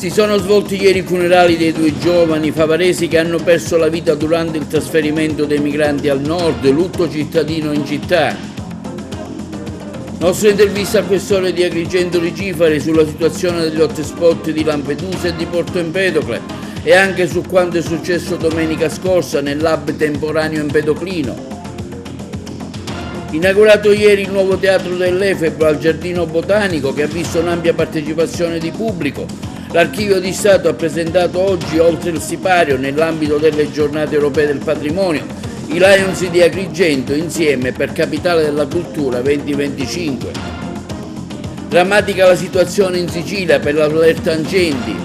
Si sono svolti ieri i funerali dei due giovani favaresi che hanno perso la vita durante il trasferimento dei migranti al nord, lutto cittadino in città. Nostra intervista al questore di Agrigento Rigifari sulla situazione degli hotspot di Lampedusa e di Porto Empedocle e anche su quanto è successo domenica scorsa nell'hub temporaneo Empedoclino. Inaugurato ieri il nuovo teatro dell'Efebo al Giardino Botanico che ha visto un'ampia partecipazione di pubblico. L'Archivio di Stato ha presentato oggi, oltre il sipario, nell'ambito delle giornate europee del patrimonio, i Lions di Agrigento insieme per Capitale della Cultura 2025. Drammatica la situazione in Sicilia per l'allerta incendi.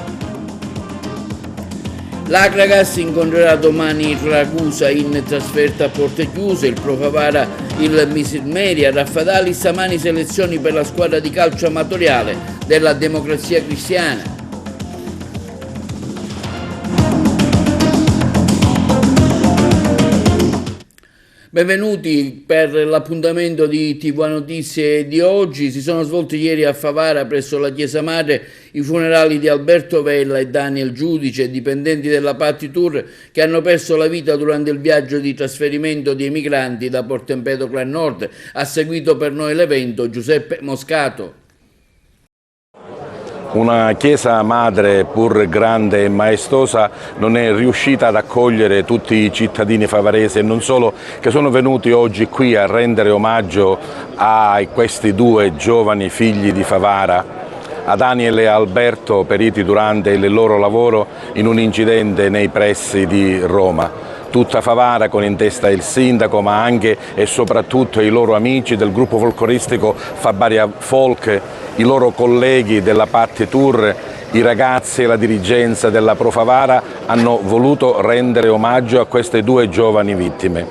L'Agragas incontrerà domani il Ragusa in trasferta a porte chiuse, il Pro Favara il Misilmeria, Raffadali stamani selezioni per la squadra di calcio amatoriale della Democrazia Cristiana. Benvenuti per l'appuntamento di TV Notizie di oggi. Si sono svolti ieri a Favara presso la Chiesa Madre i funerali di Alberto Vella e Daniel Giudice, dipendenti della Patti Tour che hanno perso la vita durante il viaggio di trasferimento di migranti da Porto Empedocle a nord. Ha seguito per noi l'evento Giuseppe Moscato. Una chiesa madre, pur grande e maestosa, non è riuscita ad accogliere tutti i cittadini favaresi e non solo, che sono venuti oggi qui a rendere omaggio a questi due giovani figli di Favara, a Daniel e Alberto, periti durante il loro lavoro in un incidente nei pressi di Roma. Tutta Favara, con in testa il sindaco, ma anche e soprattutto i loro amici del gruppo folcloristico Fabaria Folk, i loro colleghi della Patti Tour, i ragazzi e la dirigenza della Pro Favara hanno voluto rendere omaggio a queste due giovani vittime.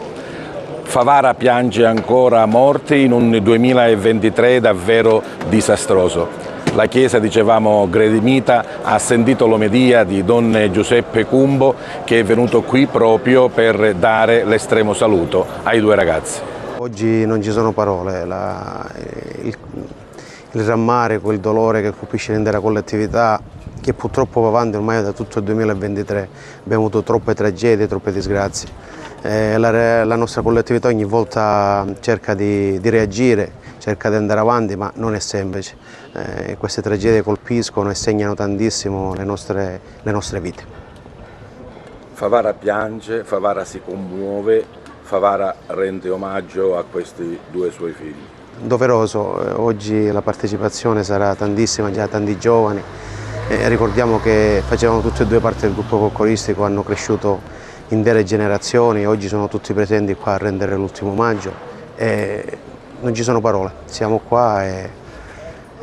Favara piange ancora morti in un 2023 davvero disastroso. La Chiesa, dicevamo, gremita, ha sentito l'omelia di Don Giuseppe Cumbo che è venuto qui proprio per dare l'estremo saluto ai due ragazzi. Oggi non ci sono parole, il rammarico, il dolore che colpisce l'intera collettività che purtroppo va avanti ormai da tutto il 2023. Abbiamo avuto troppe tragedie, troppe disgrazie. La nostra collettività ogni volta cerca di reagire, cerca di andare avanti, ma non è semplice. Queste tragedie colpiscono e segnano tantissimo le nostre vite. Favara piange, Favara si commuove, Favara rende omaggio a questi due suoi figli. Doveroso, oggi la partecipazione sarà tantissima, già tanti giovani. Ricordiamo che facevano tutte e due parte del gruppo folcloristico, hanno cresciuto intere generazioni, oggi sono tutti presenti qua a rendere l'ultimo omaggio e non ci sono parole, siamo qua e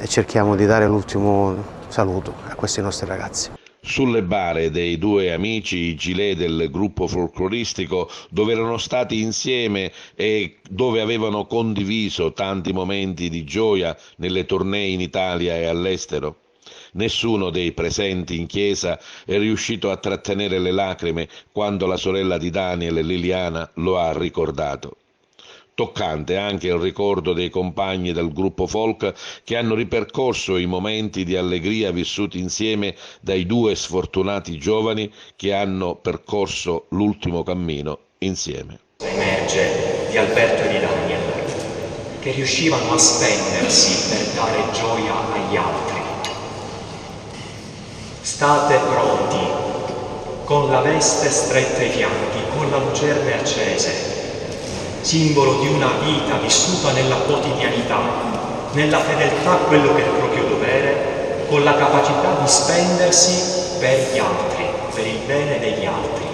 cerchiamo di dare l'ultimo saluto a questi nostri ragazzi. Sulle bare dei due amici, i gilet del gruppo folcloristico, dove erano stati insieme e dove avevano condiviso tanti momenti di gioia nelle tournée in Italia e all'estero. Nessuno dei presenti in chiesa è riuscito a trattenere le lacrime quando la sorella di Daniel, Liliana, lo ha ricordato. Toccante anche il ricordo dei compagni del gruppo folk che hanno ripercorso i momenti di allegria vissuti insieme dai due sfortunati giovani che hanno percorso l'ultimo cammino insieme. Emerge di Alberto e di Daniel, che riuscivano a spendersi per dare gioia agli altri. State pronti, con la veste stretta ai fianchi, con la lucerne accese, simbolo di una vita vissuta nella quotidianità, nella fedeltà a quello che è il proprio dovere, con la capacità di spendersi per gli altri, per il bene degli altri.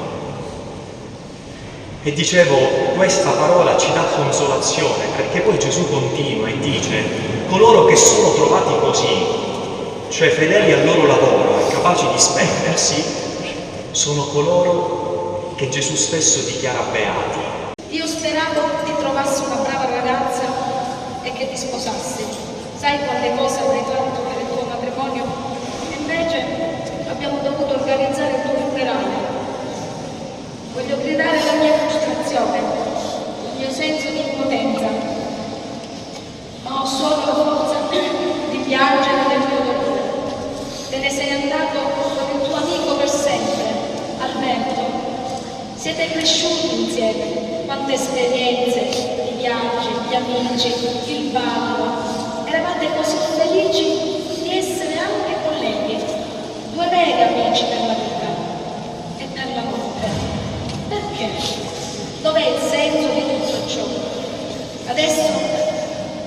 E dicevo, questa parola ci dà consolazione, perché poi Gesù continua e dice: coloro che sono trovati così, cioè fedeli al loro lavoro e capaci di spendersi, sono coloro che Gesù stesso dichiara beati. Io speravo ti trovassi una brava ragazza e che ti sposassi. Sai quante cose avrei fatto per il tuo matrimonio? Invece abbiamo dovuto organizzare il tuo funerale. Voglio gridare la mia frustrazione, il mio senso di impotenza, ma ho solo la forza di piangere del tuo dolore. Te ne sei andato siete cresciuti insieme, quante esperienze, i viaggi, gli amici, il ballo. Eravate così felici di essere anche colleghi, due veri amici per la vita e per la morte. Perché? Dov'è il senso di tutto ciò? Adesso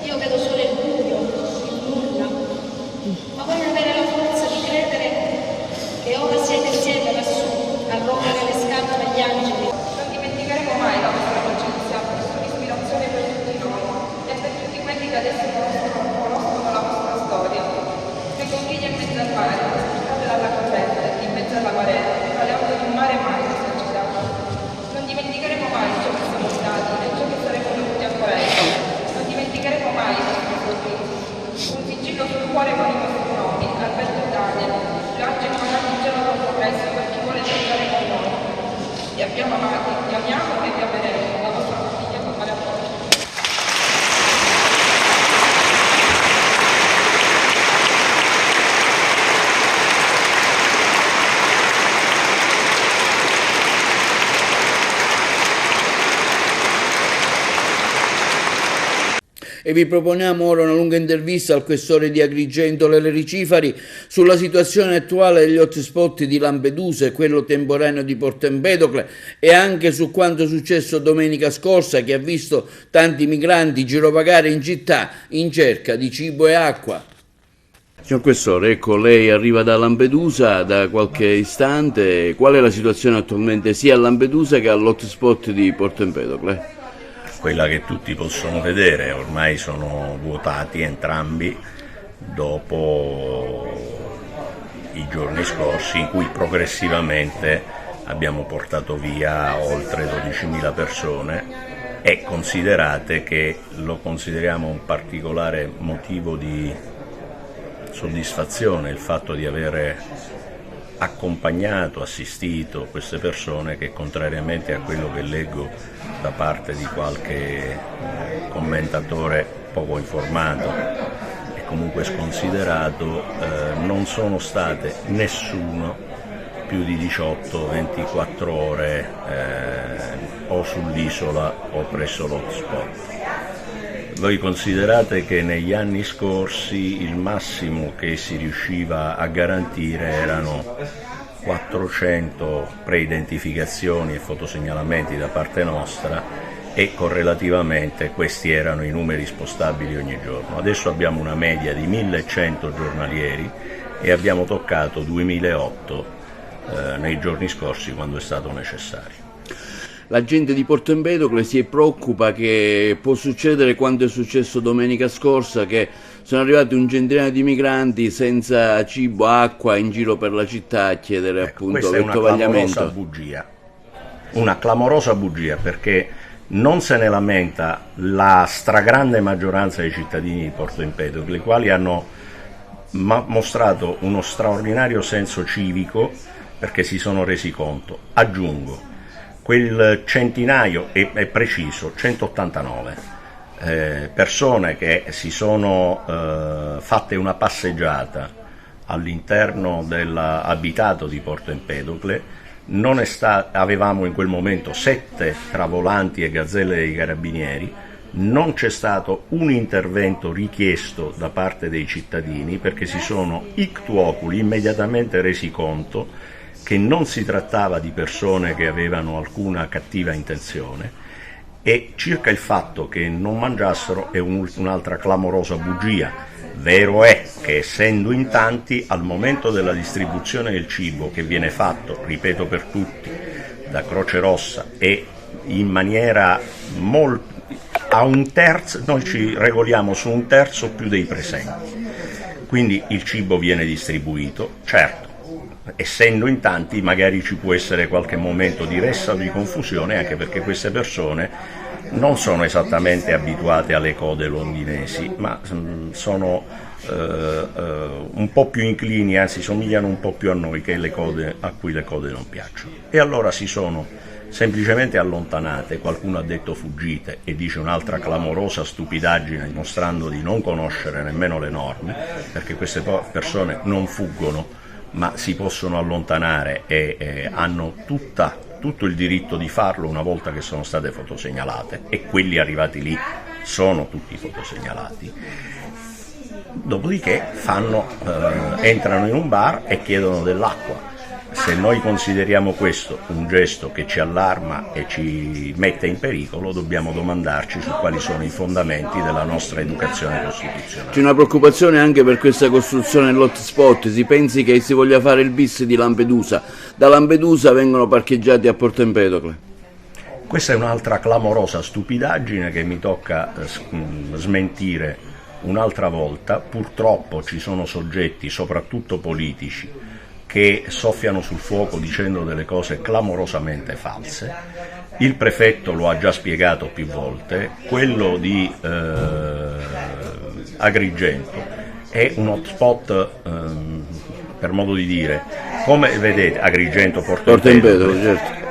io vedo solo il buio, il nulla, ma voglio avere la forza di credere che ora siete insieme lassù a rompere le scatole agli angeli. Non dimenticheremo mai la vostra pazienza, sono ispirazione per tutti noi e per tutti quelli che adesso conoscono la vostra storia. Quei conchigli in mezzo al mare, trasportate dalla corrente, in mezzo alla marea, tra le onde di un mare mai esagerato. Non dimenticheremo mai ciò che siamo stati e ciò che saremo venuti ancora essere. Non dimenticheremo mai i nostri sorrisi. Un sigillo sul cuore con i vostri nomi, Alberto e Daniel, l'angelo magari in cielo troppo presto per chi vuole giocare con noi. Vi abbiamo amati, vi amiamo e vi ameremo, la vostra famiglia con mare a voi. E vi proponiamo ora una lunga intervista al questore di Agrigento Lele Cifari sulla situazione attuale degli hotspot di Lampedusa e quello temporaneo di Porto Empedocle e anche su quanto successo domenica scorsa, che ha visto tanti migranti girovagare in città in cerca di cibo e acqua. Signor Questore, ecco, lei arriva da Lampedusa da qualche istante. Qual è la situazione attualmente sia a Lampedusa che all'hotspot di Porto Empedocle? Quella che tutti possono vedere, ormai sono vuotati entrambi dopo i giorni scorsi in cui progressivamente abbiamo portato via oltre 12.000 persone, e considerate che lo consideriamo un particolare motivo di soddisfazione il fatto di avere accompagnato, assistito queste persone che, contrariamente a quello che leggo da parte di qualche commentatore poco informato e comunque sconsiderato, non sono state nessuno più di 18-24 ore o sull'isola o presso l'hotspot. Voi considerate che negli anni scorsi il massimo che si riusciva a garantire erano 400 preidentificazioni e fotosegnalamenti da parte nostra, e correlativamente questi erano i numeri spostabili ogni giorno. Adesso abbiamo una media di 1.100 giornalieri e abbiamo toccato 2.008 nei giorni scorsi quando è stato necessario. La gente di Porto Empedocle si preoccupa che può succedere quanto è successo domenica scorsa, che sono arrivati un centinaio di migranti senza cibo, acqua in giro per la città a chiedere appunto vettovagliamento. Una clamorosa bugia, perché non se ne lamenta la stragrande maggioranza dei cittadini di Porto Empedocle, i quali hanno mostrato uno straordinario senso civico perché si sono resi conto. Aggiungo, quel centinaio, è preciso, 189 persone che si sono fatte una passeggiata all'interno dell'abitato di Porto Empedocle. Avevamo in quel momento 7 tra volanti e gazzelle dei carabinieri, non c'è stato un intervento richiesto da parte dei cittadini, perché si sono ictu oculi immediatamente resi conto che non si trattava di persone che avevano alcuna cattiva intenzione. E circa il fatto che non mangiassero è un'altra clamorosa bugia. Vero è che, essendo in tanti, al momento della distribuzione del cibo, che viene fatto, ripeto per tutti, da Croce Rossa e in maniera a un terzo, noi ci regoliamo su un terzo più dei presenti, quindi il cibo viene distribuito. Certo, essendo in tanti magari ci può essere qualche momento di ressa o di confusione, anche perché queste persone non sono esattamente abituate alle code londinesi, ma sono un po' più inclini, anzi somigliano un po' più a noi, che a cui le code non piacciono. E allora si sono semplicemente allontanate, qualcuno ha detto fuggite, e dice un'altra clamorosa stupidaggine, dimostrando di non conoscere nemmeno le norme, perché queste persone non fuggono, ma si possono allontanare e hanno tutta tutto il diritto di farlo una volta che sono state fotosegnalate, e quelli arrivati lì sono tutti fotosegnalati. Dopodiché entrano in un bar e chiedono dell'acqua. Se noi consideriamo questo un gesto che ci allarma e ci mette in pericolo, dobbiamo domandarci su quali sono i fondamenti della nostra educazione costituzionale. C'è una preoccupazione anche per questa costruzione dell'hotspot. Si pensi che si voglia fare il bis di Lampedusa. Da Lampedusa vengono parcheggiati a Porto Empedocle. Questa è un'altra clamorosa stupidaggine che mi tocca smentire un'altra volta. Purtroppo ci sono soggetti, soprattutto politici, che soffiano sul fuoco dicendo delle cose clamorosamente false. Il prefetto lo ha già spiegato più volte. Quello di Agrigento è un hotspot, per modo di dire, come vedete, Agrigento, Porto Empedocle, certo.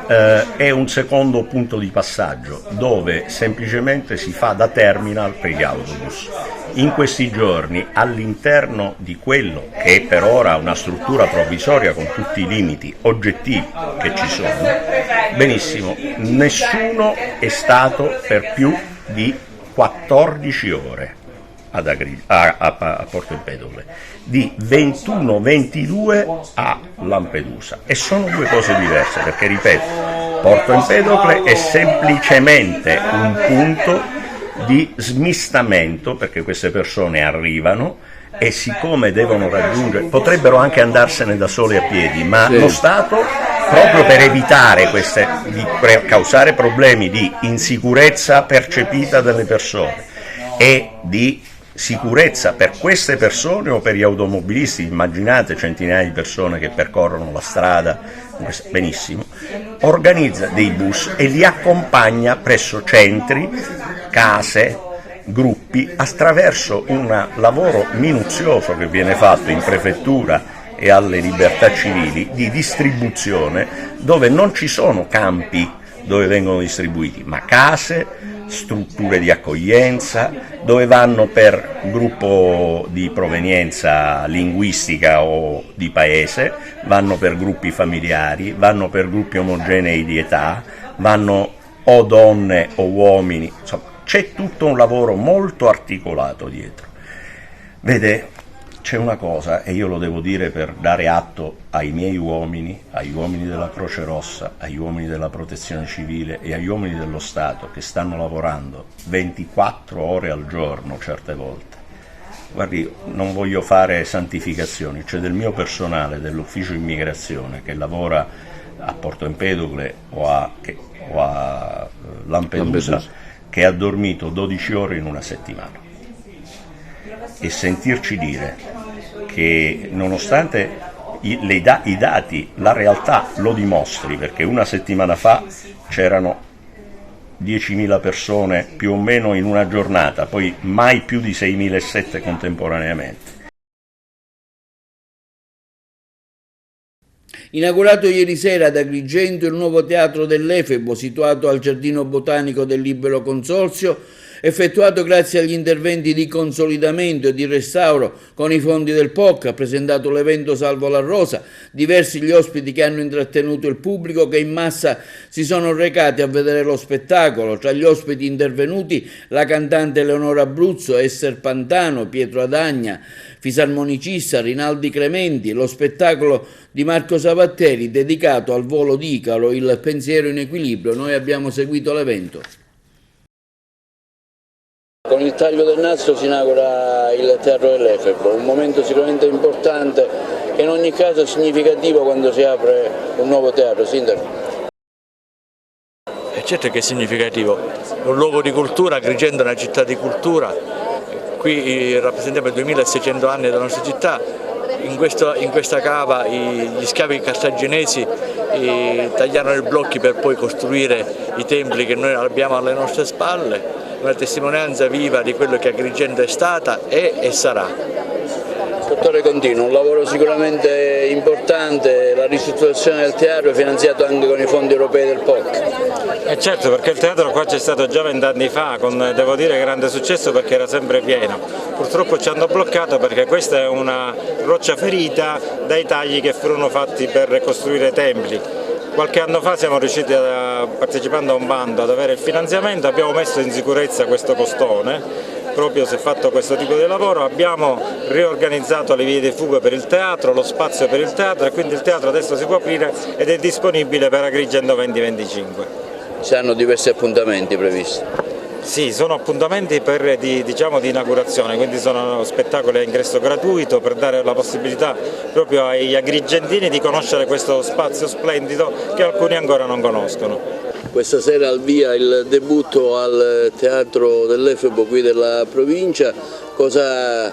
È un secondo punto di passaggio dove semplicemente si fa da terminal per gli autobus. In questi giorni, all'interno di quello che è per ora una struttura provvisoria con tutti i limiti oggettivi che ci sono, benissimo, nessuno è stato per più di 14 ore a Porto Empedocle, di 21-22 a Lampedusa, e sono due cose diverse, perché ripeto, Porto Empedocle è semplicemente un punto di smistamento, perché queste persone arrivano e siccome devono raggiungere, potrebbero anche andarsene da sole a piedi, ma lo Stato, proprio per evitare causare problemi di insicurezza percepita dalle persone e di sicurezza per queste persone o per gli automobilisti, immaginate centinaia di persone che percorrono la strada, benissimo, organizza dei bus e li accompagna presso centri, case, gruppi, attraverso un lavoro minuzioso che viene fatto in prefettura e alle libertà civili di distribuzione, dove non ci sono campi dove vengono distribuiti, ma case, strutture di accoglienza, dove vanno per gruppo di provenienza linguistica o di paese, vanno per gruppi familiari, vanno per gruppi omogenei di età, vanno o donne o uomini, insomma c'è tutto un lavoro molto articolato dietro. Vede, c'è una cosa, e io lo devo dire per dare atto ai miei uomini, agli uomini della Croce Rossa, agli uomini della Protezione Civile e agli uomini dello Stato che stanno lavorando 24 ore al giorno certe volte. Guardi, non voglio fare santificazioni, c'è del mio personale dell'ufficio immigrazione che lavora a Porto Empedocle o a Lampedusa, che ha dormito 12 ore in una settimana. E sentirci dire che nonostante i dati, la realtà lo dimostri, perché una settimana fa c'erano 10.000 persone più o meno in una giornata, poi mai più di 6.700 contemporaneamente. Inaugurato ieri sera ad Agrigento il nuovo teatro dell'Efebo, situato al Giardino Botanico del Libero Consorzio, effettuato grazie agli interventi di consolidamento e di restauro con i fondi del POC. Ha presentato l'evento Salvo la Rosa, diversi gli ospiti che hanno intrattenuto il pubblico che in massa si sono recati a vedere lo spettacolo. Tra gli ospiti intervenuti la cantante Eleonora Abruzzo, Ester Pantano, Pietro Adagna, fisarmonicista Rinaldi Clementi, lo spettacolo di Marco Savatteri dedicato al volo di Icaro, il pensiero in equilibrio. Noi abbiamo seguito l'evento. Con il taglio del nastro si inaugura il teatro dell'Efebo, un momento sicuramente importante che in ogni caso è significativo quando si apre un nuovo teatro. Sindaco. Certo che è significativo, è un luogo di cultura, Agrigento è una città di cultura, qui rappresentiamo i 2600 anni della nostra città, in questa cava gli schiavi cartaginesi tagliarono i blocchi per poi costruire i templi che noi abbiamo alle nostre spalle. Una testimonianza viva di quello che Agrigento è stata, è e sarà. Dottore Contino, un lavoro sicuramente importante, la ristrutturazione del teatro è finanziato anche con i fondi europei del POC. Certo, perché il teatro qua c'è stato già 20 anni fa, con, devo dire, grande successo perché era sempre pieno. Purtroppo ci hanno bloccato perché questa è una roccia ferita dai tagli che furono fatti per costruire templi. Qualche anno fa siamo riusciti, partecipando a un bando, ad avere il finanziamento, abbiamo messo in sicurezza questo costone. Proprio si è fatto questo tipo di lavoro, abbiamo riorganizzato le vie di fuga per il teatro, lo spazio per il teatro, e quindi il teatro adesso si può aprire ed è disponibile per Agrigento 2025. Ci hanno diversi appuntamenti previsti. Sì, sono appuntamenti di inaugurazione, quindi sono spettacoli a ingresso gratuito per dare la possibilità proprio agli agrigentini di conoscere questo spazio splendido che alcuni ancora non conoscono. Questa sera al via il debutto al Teatro dell'Efebo qui della provincia, cosa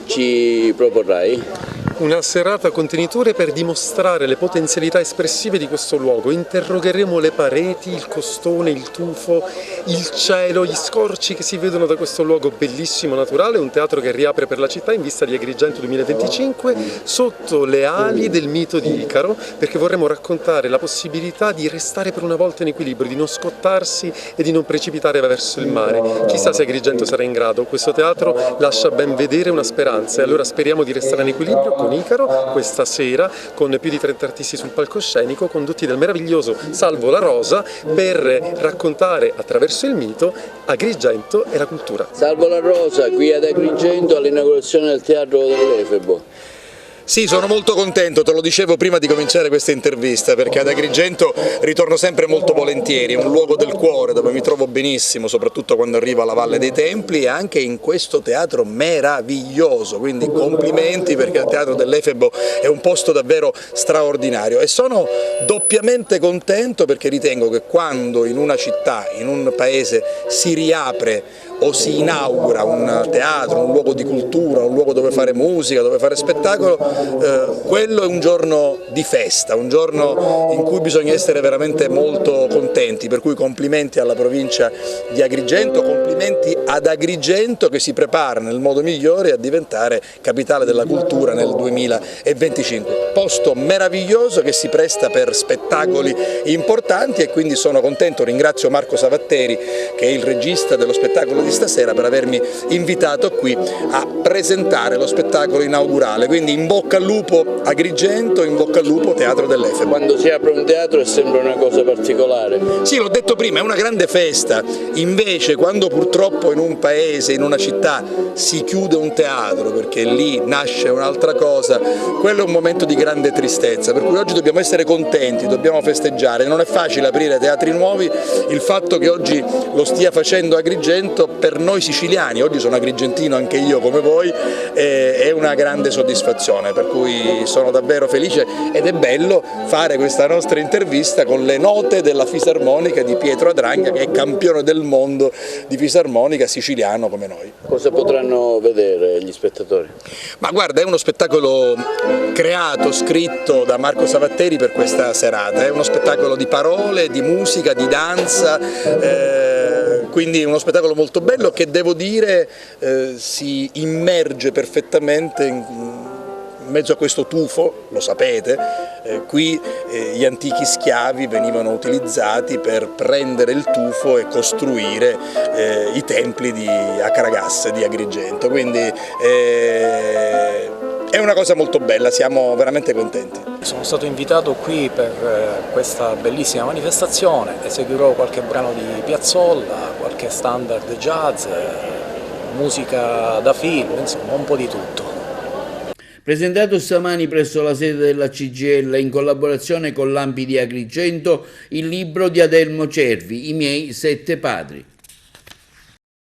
ci proporrai? Una serata contenitore per dimostrare le potenzialità espressive di questo luogo. Interrogheremo le pareti, il costone, il tufo, il cielo, gli scorci che si vedono da questo luogo bellissimo, naturale, un teatro che riapre per la città in vista di Agrigento 2025 sotto le ali del mito di Icaro, perché vorremmo raccontare la possibilità di restare per una volta in equilibrio, di non scottarsi e di non precipitare verso il mare. Chissà se Agrigento sarà in grado. Questo teatro lascia ben vedere una speranza e allora speriamo di restare in equilibrio con Icaro questa sera, con più di 30 artisti sul palcoscenico condotti dal meraviglioso Salvo La Rosa, per raccontare attraverso il mito Agrigento e la cultura. Salvo La Rosa qui ad Agrigento all'inaugurazione del Teatro dell'Efebo. Sì, sono molto contento, te lo dicevo prima di cominciare questa intervista, perché ad Agrigento ritorno sempre molto volentieri, è un luogo del cuore dove mi trovo benissimo, soprattutto quando arrivo alla Valle dei Templi e anche in questo teatro meraviglioso, quindi complimenti perché il Teatro dell'Efebo è un posto davvero straordinario e sono doppiamente contento perché ritengo che quando in una città, in un paese si riapre o si inaugura un teatro, un luogo di cultura, un luogo dove fare musica, dove fare spettacolo, quello è un giorno di festa, un giorno in cui bisogna essere veramente molto contenti, per cui complimenti alla provincia di Agrigento, complimenti ad Agrigento che si prepara nel modo migliore a diventare capitale della cultura nel 2025. Posto meraviglioso che si presta per spettacoli importanti e quindi sono contento, ringrazio Marco Savatteri che è il regista dello spettacolo di stasera per avermi invitato qui a presentare lo spettacolo inaugurale, quindi in bocca al lupo Agrigento, in bocca al lupo Teatro dell'Efebo. Quando si apre un teatro è sempre una cosa particolare. Sì, l'ho detto prima, è una grande festa, invece quando purtroppo in un paese, in una città si chiude un teatro perché lì nasce un'altra cosa, quello è un momento di grande tristezza, per cui oggi dobbiamo essere contenti, dobbiamo festeggiare, non è facile aprire teatri nuovi, il fatto che oggi lo stia facendo Agrigento per noi siciliani, oggi sono agrigentino anche io come voi, è una grande soddisfazione, per cui sono davvero felice ed è bello fare questa nostra intervista con le note della fisarmonica di Pietro Adragna che è campione del mondo di fisarmonica siciliano come noi. Cosa potranno vedere gli spettatori? Ma guarda, è uno spettacolo creato, scritto da Marco Savatteri per questa serata, è uno spettacolo di parole, di musica, di danza, quindi uno spettacolo molto bello che devo dire si immerge perfettamente in mezzo a questo tufo, lo sapete, qui gli antichi schiavi venivano utilizzati per prendere il tufo e costruire i templi di Acragasse, di Agrigento, quindi è una cosa molto bella, siamo veramente contenti. Sono stato invitato qui per questa bellissima manifestazione, eseguirò qualche brano di Piazzolla, qualche standard jazz, musica da film, insomma un po' di tutto. Presentato stamani presso la sede della CGIL in collaborazione con l'Ampi di Agrigento il libro di Adelmo Cervi, I miei 7 padri.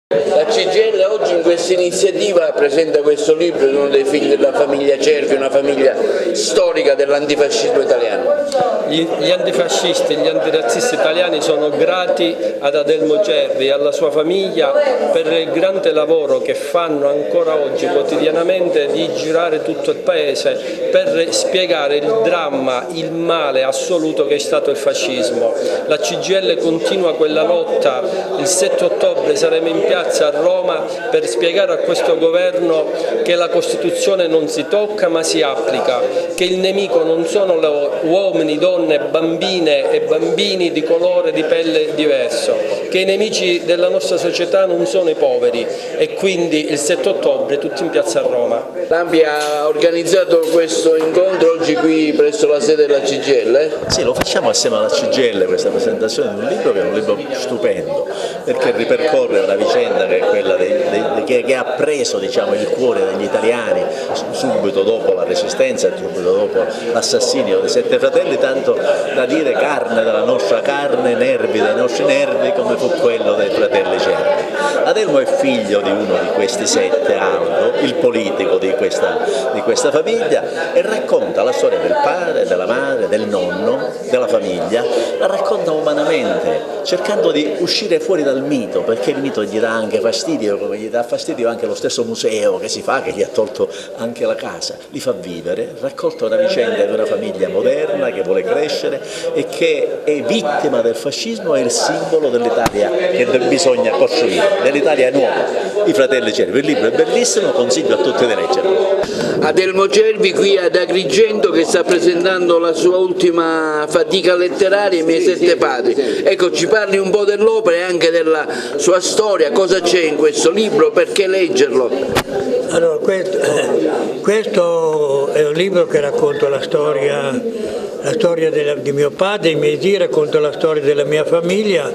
La CGIL oggi in questa iniziativa presenta questo libro di uno dei figli della famiglia Cervi, una famiglia storica dell'antifascismo italiano. Gli antifascisti, gli antirazzisti italiani sono grati ad Adelmo Cervi e alla sua famiglia per il grande lavoro che fanno ancora oggi quotidianamente di girare tutto il paese per spiegare il dramma, il male assoluto che è stato il fascismo. La CGIL continua quella lotta, il 7 ottobre saremo in piazza a Roma per spiegare a questo governo che la Costituzione non si tocca ma si applica, che il nemico non sono uomini, donne, bambine e bambini di colore di pelle diverso, che perché i nemici della nostra società non sono i poveri, e quindi il 7 ottobre tutti in piazza a Roma. L'ANPI ha organizzato questo incontro oggi qui presso la sede della CGIL? Sì, lo facciamo assieme alla CGIL, questa presentazione di un libro che è un libro stupendo, perché ripercorre una vicenda che è quella che ha preso, diciamo, il cuore degli italiani subito dopo la Resistenza e subito dopo l'assassinio dei 7 fratelli, tanto da dire carne della nostra carne, nervi dei nostri nervi, come fu quello dei fratelli Cervi. Adelmo è figlio di uno di questi 7, Aldo, il politico di questa famiglia, e racconta la storia del padre, della madre, del nonno, della famiglia, la racconta umanamente, cercando di uscire fuori dal mito, perché il mito gli dà anche fastidio, come gli dà fastidio anche lo stesso museo che si fa, che gli ha tolto anche la casa. Li fa vivere, racconta una vicenda di una famiglia moderna che vuole crescere e che è vittima del fascismo, è il simbolo dell'Italia che bisogna costruire, dell'Italia nuova, i fratelli Cervi. Il libro è bellissimo, consiglio a tutti di leggerlo. Adelmo Cervi qui ad Agrigento, che sta presentando la sua ultima fatica letteraria, I miei 7 padri. Ecco, ci parli un po' dell'opera e anche della sua storia, cosa c'è in questo libro, perché leggerlo? Allora, questo è un libro che racconta la storia di mio padre, i miei zii, racconta la storia della mia famiglia,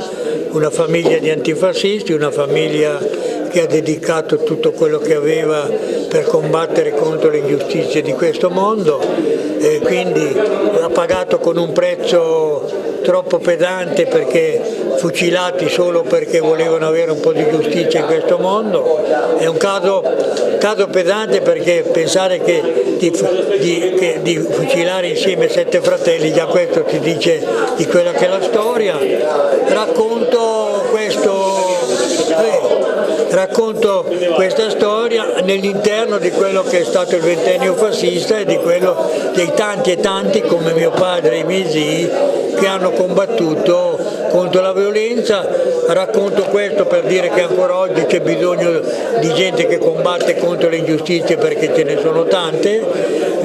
una famiglia di antifascisti, una famiglia che ha dedicato tutto quello che aveva per combattere contro le ingiustizie di questo mondo, e quindi ha pagato con un prezzo troppo pesante, perché fucilati solo perché volevano avere un po' di giustizia in questo mondo. È un caso pesante, perché pensare che di fucilare insieme 7 fratelli, già questo ti dice di quella che è la storia. Racconto questa storia nell'interno di quello che è stato il 20ennio fascista e di quello dei tanti e tanti come mio padre e i miei zii che hanno combattuto contro la violenza. Racconto questo per dire che ancora oggi c'è bisogno di gente che combatte contro le ingiustizie, perché ce ne sono tante.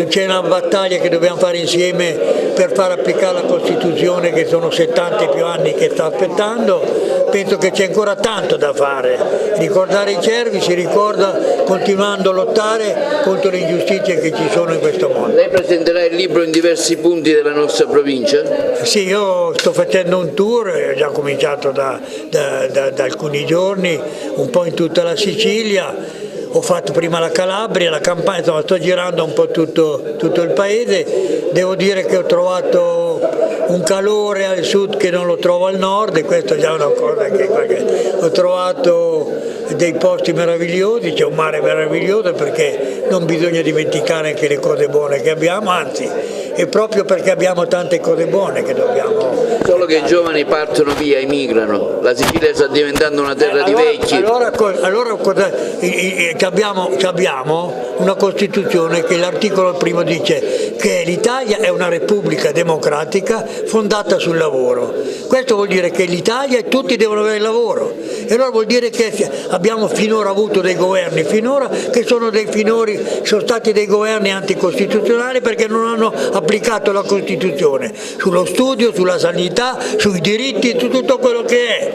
C'è una battaglia che dobbiamo fare insieme per far applicare la Costituzione, che sono 70 e più anni che sta aspettando. Penso che c'è ancora tanto da fare. Ricordare i Cervi si ricorda continuando a lottare contro le ingiustizie che ci sono in questo mondo. Lei presenterà il libro in diversi punti della nostra provincia? Sì, io sto facendo un tour, ho già cominciato da alcuni giorni, un po' in tutta la Sicilia. Ho fatto prima la Calabria, la Campania, insomma, sto girando un po' tutto il paese. Devo dire che ho trovato un calore al sud che non lo trovo al nord, e questa è già una cosa che ho trovato dei posti meravigliosi, c'è un mare meraviglioso, perché non bisogna dimenticare anche le cose buone che abbiamo, anzi è proprio perché abbiamo tante cose buone che dobbiamo... Solo che i giovani partono via, emigrano, la Sicilia sta diventando una terra di vecchi. Allora abbiamo una Costituzione che l'articolo primo dice che l'Italia è una repubblica democratica fondata sul lavoro. Questo vuol dire che l'Italia e tutti devono avere lavoro, e allora vuol dire che abbiamo finora avuto dei governi che sono stati dei governi anticostituzionali, perché non hanno applicato la Costituzione sullo studio, sulla sanità, sui diritti, su tutto quello che è.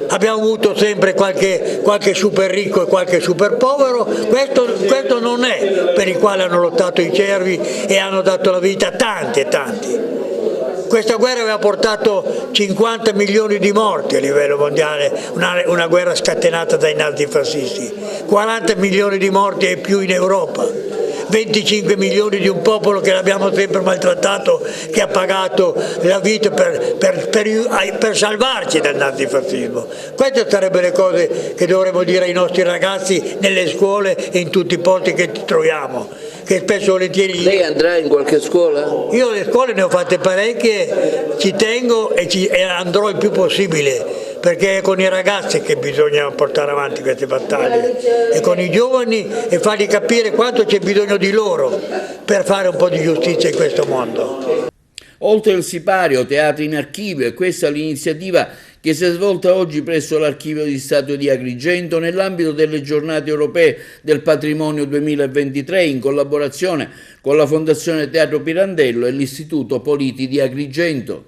Abbiamo avuto sempre qualche super ricco e qualche super povero, questo non è per il quale hanno lottato i Cervi e hanno dato la vita a tanti e tanti. Questa guerra aveva portato 50 milioni di morti a livello mondiale, una guerra scatenata dai nazifascisti, 40 milioni di morti e più in Europa, 25 milioni di un popolo che l'abbiamo sempre maltrattato, che ha pagato la vita per salvarci dal nazifascismo. Queste sarebbero le cose che dovremmo dire ai nostri ragazzi nelle scuole e in tutti i posti che troviamo, che spesso volentieri... Lei andrà in qualche scuola? Io le scuole ne ho fatte parecchie, ci tengo e andrò il più possibile, perché è con i ragazzi che bisogna portare avanti queste battaglie, e con i giovani, e fargli capire quanto c'è bisogno di loro per fare un po' di giustizia in questo mondo. Oltre il sipario, teatri in archivio, e questa è l'iniziativa che si è svolta oggi presso l'Archivio di Stato di Agrigento nell'ambito delle giornate europee del patrimonio 2023, in collaborazione con la Fondazione Teatro Pirandello e l'Istituto Politi di Agrigento.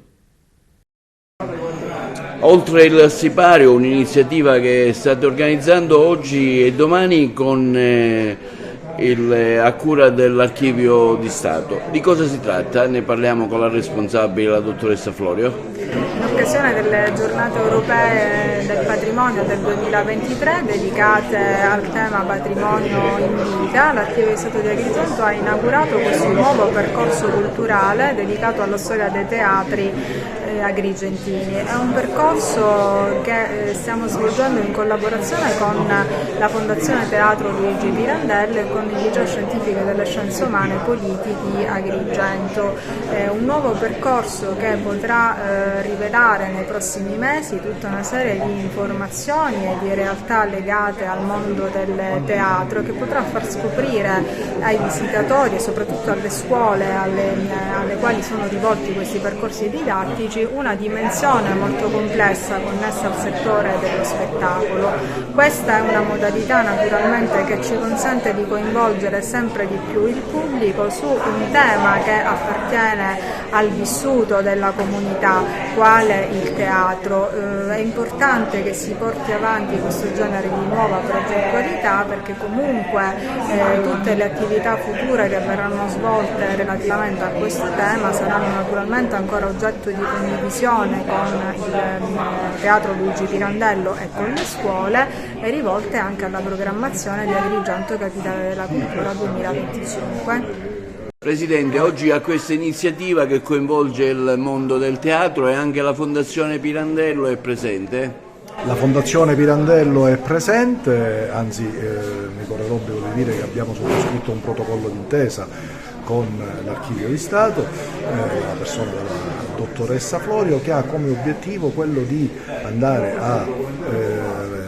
Oltre il sipario, un'iniziativa che state organizzando oggi e domani con a cura dell'Archivio di Stato. Di cosa si tratta? Ne parliamo con la responsabile, la dottoressa Florio. In occasione delle giornate europee del patrimonio del 2023 dedicate al tema patrimonio in vita, l'Archivio di Stato di Agrigento ha inaugurato questo nuovo percorso culturale dedicato alla storia dei teatri agrigentini. È un percorso che stiamo svolgendo in collaborazione con la Fondazione Teatro Luigi Pirandello e con il Liceo Scientifico delle Scienze Umane e Politiche di Agrigento. È un nuovo percorso che potrà rivelare nei prossimi mesi tutta una serie di informazioni e di realtà legate al mondo del teatro, che potrà far scoprire ai visitatori e soprattutto alle scuole alle quali sono rivolti questi percorsi didattici una dimensione molto complessa connessa al settore dello spettacolo. Questa è una modalità naturalmente che ci consente di coinvolgere sempre di più il pubblico su un tema che appartiene al vissuto della comunità, quale il teatro. È importante che si porti avanti questo genere di nuova progettualità, perché comunque tutte le attività future che verranno svolte relativamente a questo tema saranno naturalmente ancora oggetto di condivisione con il Teatro Luigi Pirandello e con le scuole, e rivolte anche alla programmazione di Agrigento Capitale della Cultura 2025. Presidente, oggi a questa iniziativa che coinvolge il mondo del teatro e anche la Fondazione Pirandello è presente? La Fondazione Pirandello è presente, anzi mi corre l'obbligo di dire che abbiamo sottoscritto un protocollo d'intesa con l'Archivio di Stato, la persona della dottoressa Florio, che ha come obiettivo quello di andare a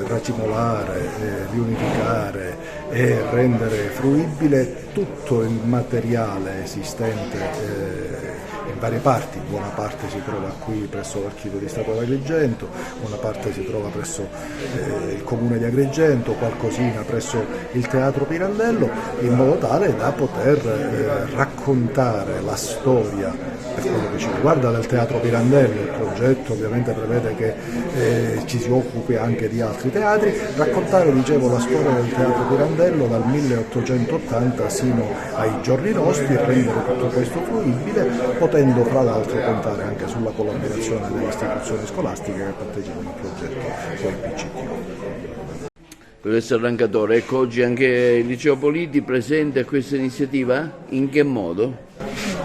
racimolare, riunificare e rendere fruibile tutto il materiale esistente in varie parti. Buona parte si trova qui presso l'Archivio di Stato di Agrigento, buona parte si trova presso il Comune di Agrigento, qualcosina presso il Teatro Pirandello, in modo tale da poter raccontare la storia per quello che ci riguarda del Teatro Pirandello. Il progetto ovviamente prevede che ci si occupi anche di altri teatri, raccontare, dicevo, la storia del Teatro Pirandello dal 1880 sino ai giorni nostri e rendere tutto questo fruibile, potendo fra l'altro contare anche sulla collaborazione delle istituzioni scolastiche che partecipano al progetto con il PCT. Professor Rancatore, ecco, oggi anche il Liceo Politi presente a questa iniziativa? In che modo?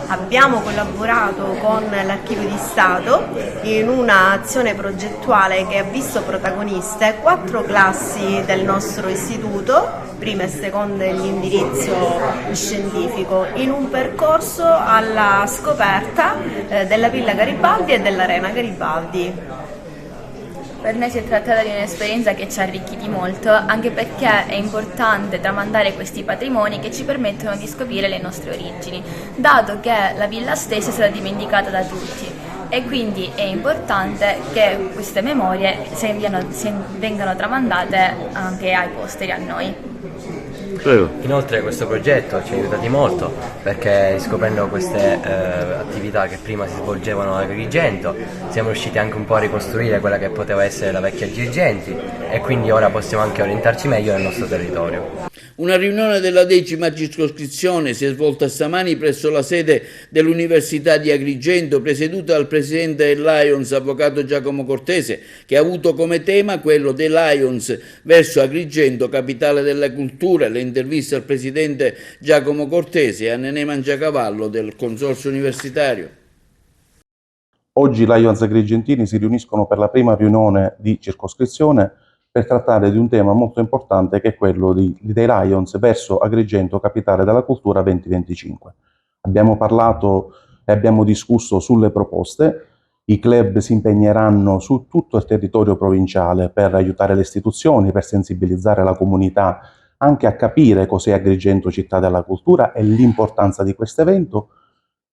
Abbiamo collaborato con l'Archivio di Stato in un'azione progettuale che ha visto protagoniste 4 classi del nostro istituto, prima e seconda dell'indirizzo scientifico, in un percorso alla scoperta della Villa Garibaldi e dell'Arena Garibaldi. Per noi si è trattata di un'esperienza che ci ha arricchiti molto, anche perché è importante tramandare questi patrimoni che ci permettono di scoprire le nostre origini, dato che la villa stessa è stata dimenticata da tutti, e quindi è importante che queste memorie vengano tramandate anche ai posteri, a noi. Inoltre questo progetto ci ha aiutati molto, perché scoprendo queste attività che prima si svolgevano a Agrigento siamo riusciti anche un po' a ricostruire quella che poteva essere la vecchia Girgenti, e quindi ora possiamo anche orientarci meglio nel nostro territorio. Una riunione della 10ª circoscrizione si è svolta stamani presso la sede dell'Università di Agrigento, presieduta dal presidente del Lions, avvocato Giacomo Cortese, che ha avuto come tema quello dei Lions verso Agrigento, capitale della cultura. Le interviste al presidente Giacomo Cortese e a Nenè Mangiacavallo del Consorzio Universitario. Oggi i Lions agrigentini si riuniscono per la prima riunione di circoscrizione per trattare di un tema molto importante, che è quello dei Lions verso Agrigento, capitale della cultura 2025. Abbiamo parlato e abbiamo discusso sulle proposte. I club si impegneranno su tutto il territorio provinciale per aiutare le istituzioni, per sensibilizzare la comunità anche a capire cos'è Agrigento città della cultura e l'importanza di questo evento,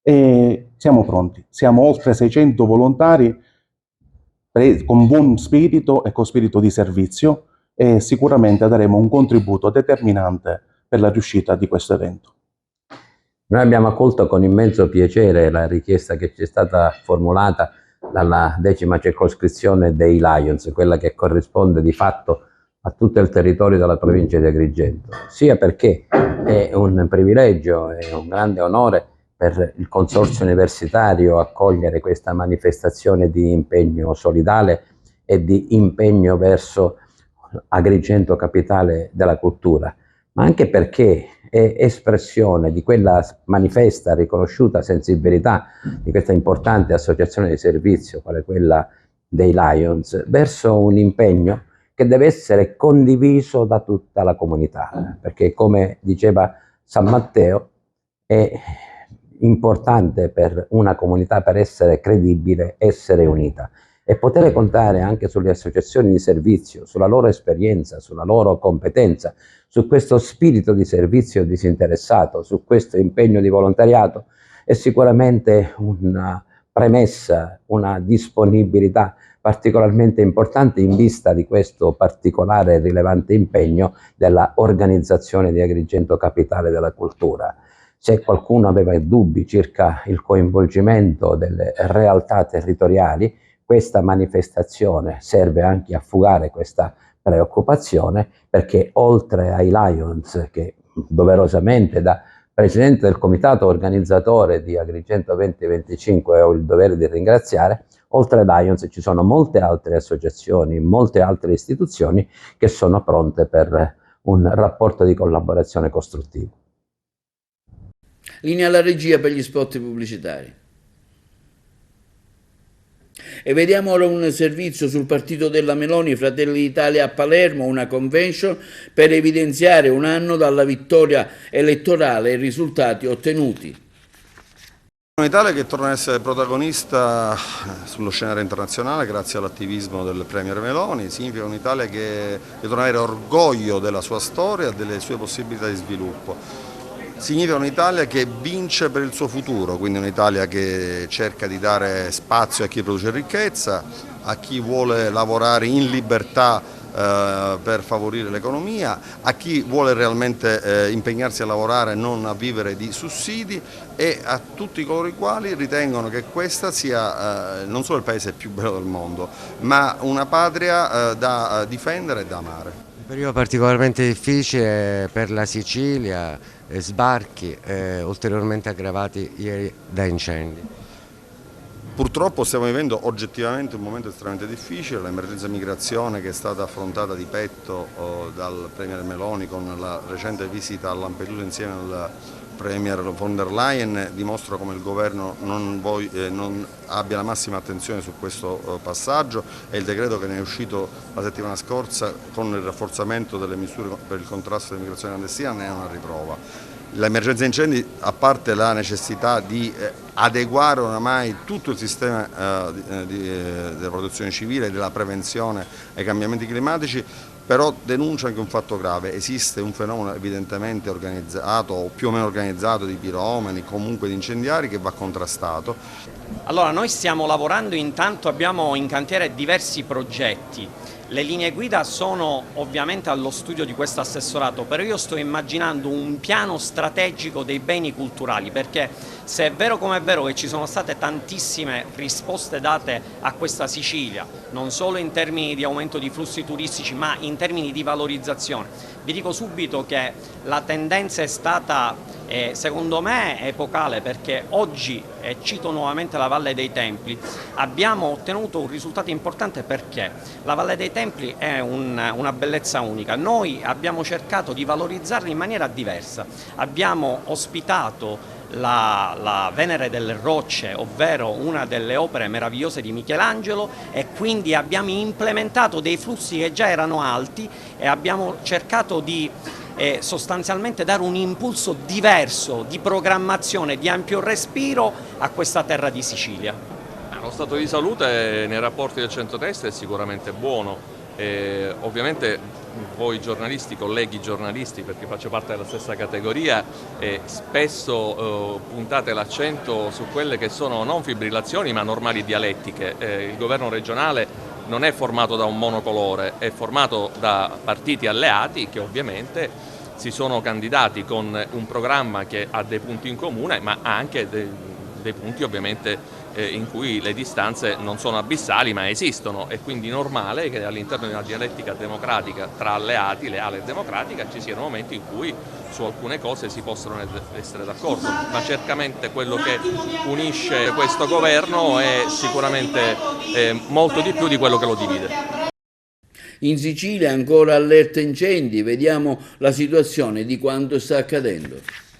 e siamo pronti. Siamo oltre 600 volontari con buon spirito e con spirito di servizio, e sicuramente daremo un contributo determinante per la riuscita di questo evento. Noi abbiamo accolto con immenso piacere la richiesta che ci è stata formulata dalla 10ª circoscrizione dei Lions, quella che corrisponde di fatto a tutto il territorio della provincia di Agrigento, sia perché è un privilegio e un grande onore per il consorzio universitario accogliere questa manifestazione di impegno solidale e di impegno verso Agrigento capitale della cultura, ma anche perché è espressione di quella manifesta, riconosciuta sensibilità di questa importante associazione di servizio, quale quella dei Lions, verso un impegno che deve essere condiviso da tutta la comunità, perché come diceva San Matteo è importante per una comunità, per essere credibile, essere unita e poter contare anche sulle associazioni di servizio, sulla loro esperienza, sulla loro competenza, su questo spirito di servizio disinteressato, su questo impegno di volontariato è sicuramente una premessa, una disponibilità particolarmente importante in vista di questo particolare e rilevante impegno della organizzazione di Agrigento Capitale della Cultura. Se qualcuno aveva dubbi circa il coinvolgimento delle realtà territoriali, questa manifestazione serve anche a fugare questa preoccupazione, perché oltre ai Lions, che doverosamente da presidente del comitato organizzatore di Agrigento 2025 ho il dovere di ringraziare, oltre ai Lions ci sono molte altre associazioni, molte altre istituzioni che sono pronte per un rapporto di collaborazione costruttivo. Linea alla regia per gli spot pubblicitari. E vediamo ora un servizio sul partito della Meloni, Fratelli d'Italia a Palermo, una convention per evidenziare un anno dalla vittoria elettorale e i risultati ottenuti. Un'Italia che torna a essere protagonista sullo scenario internazionale grazie all'attivismo del Premier Meloni, significa un'Italia che torna ad avere orgoglio della sua storia e delle sue possibilità di sviluppo. Significa un'Italia che vince per il suo futuro, quindi un'Italia che cerca di dare spazio a chi produce ricchezza, a chi vuole lavorare in libertà per favorire l'economia, a chi vuole realmente impegnarsi a lavorare e non a vivere di sussidi, e a tutti coloro i quali ritengono che questa sia non solo il paese più bello del mondo, ma una patria da difendere e da amare. Un periodo particolarmente difficile per la Sicilia, sbarchi ulteriormente aggravati ieri da incendi. Purtroppo stiamo vivendo oggettivamente un momento estremamente difficile, l'emergenza migrazione che è stata affrontata di petto dal Premier Meloni con la recente visita a Lampedusa insieme al Premier von der Leyen dimostra come il governo non abbia la massima attenzione su questo passaggio, e il decreto che ne è uscito la settimana scorsa con il rafforzamento delle misure per il contrasto dell'immigrazione clandestina ne è una riprova. L'emergenza incendi, a parte la necessità di adeguare oramai tutto il sistema della protezione civile e della prevenzione ai cambiamenti climatici, però denuncia anche un fatto grave: esiste un fenomeno evidentemente organizzato o più o meno organizzato di piromani, comunque di incendiari, che va contrastato. Allora, noi stiamo lavorando, intanto abbiamo in cantiere diversi progetti. Le linee guida sono ovviamente allo studio di questo assessorato, però io sto immaginando un piano strategico dei beni culturali, perché se è vero come è vero che ci sono state tantissime risposte date a questa Sicilia, non solo in termini di aumento di flussi turistici ma in termini di valorizzazione, vi dico subito che la tendenza è stata secondo me epocale, perché oggi, e cito nuovamente la Valle dei Templi, abbiamo ottenuto un risultato importante perché la Valle dei Templi è una bellezza unica. Noi abbiamo cercato di valorizzarla in maniera diversa, abbiamo ospitato la Venere delle Rocce, ovvero una delle opere meravigliose di Michelangelo, e quindi abbiamo implementato dei flussi che già erano alti e abbiamo cercato di sostanzialmente dare un impulso diverso di programmazione, di ampio respiro a questa terra di Sicilia. Lo stato di salute nei rapporti del centrodestra è sicuramente buono. Ovviamente voi giornalisti, colleghi giornalisti, perché faccio parte della stessa categoria, spesso puntate l'accento su quelle che sono non fibrillazioni ma normali dialettiche. Il governo regionale non è formato da un monocolore, è formato da partiti alleati che ovviamente si sono candidati con un programma che ha dei punti in comune, ma ha anche dei punti ovviamente in cui le distanze non sono abissali ma esistono, e quindi normale che all'interno di una dialettica democratica tra alleati, leale e democratica, ci siano momenti in cui su alcune cose si possono essere d'accordo, ma certamente quello che unisce questo governo è sicuramente molto di più di quello che lo divide. In Sicilia ancora allerta incendi, vediamo la situazione di quanto sta accadendo.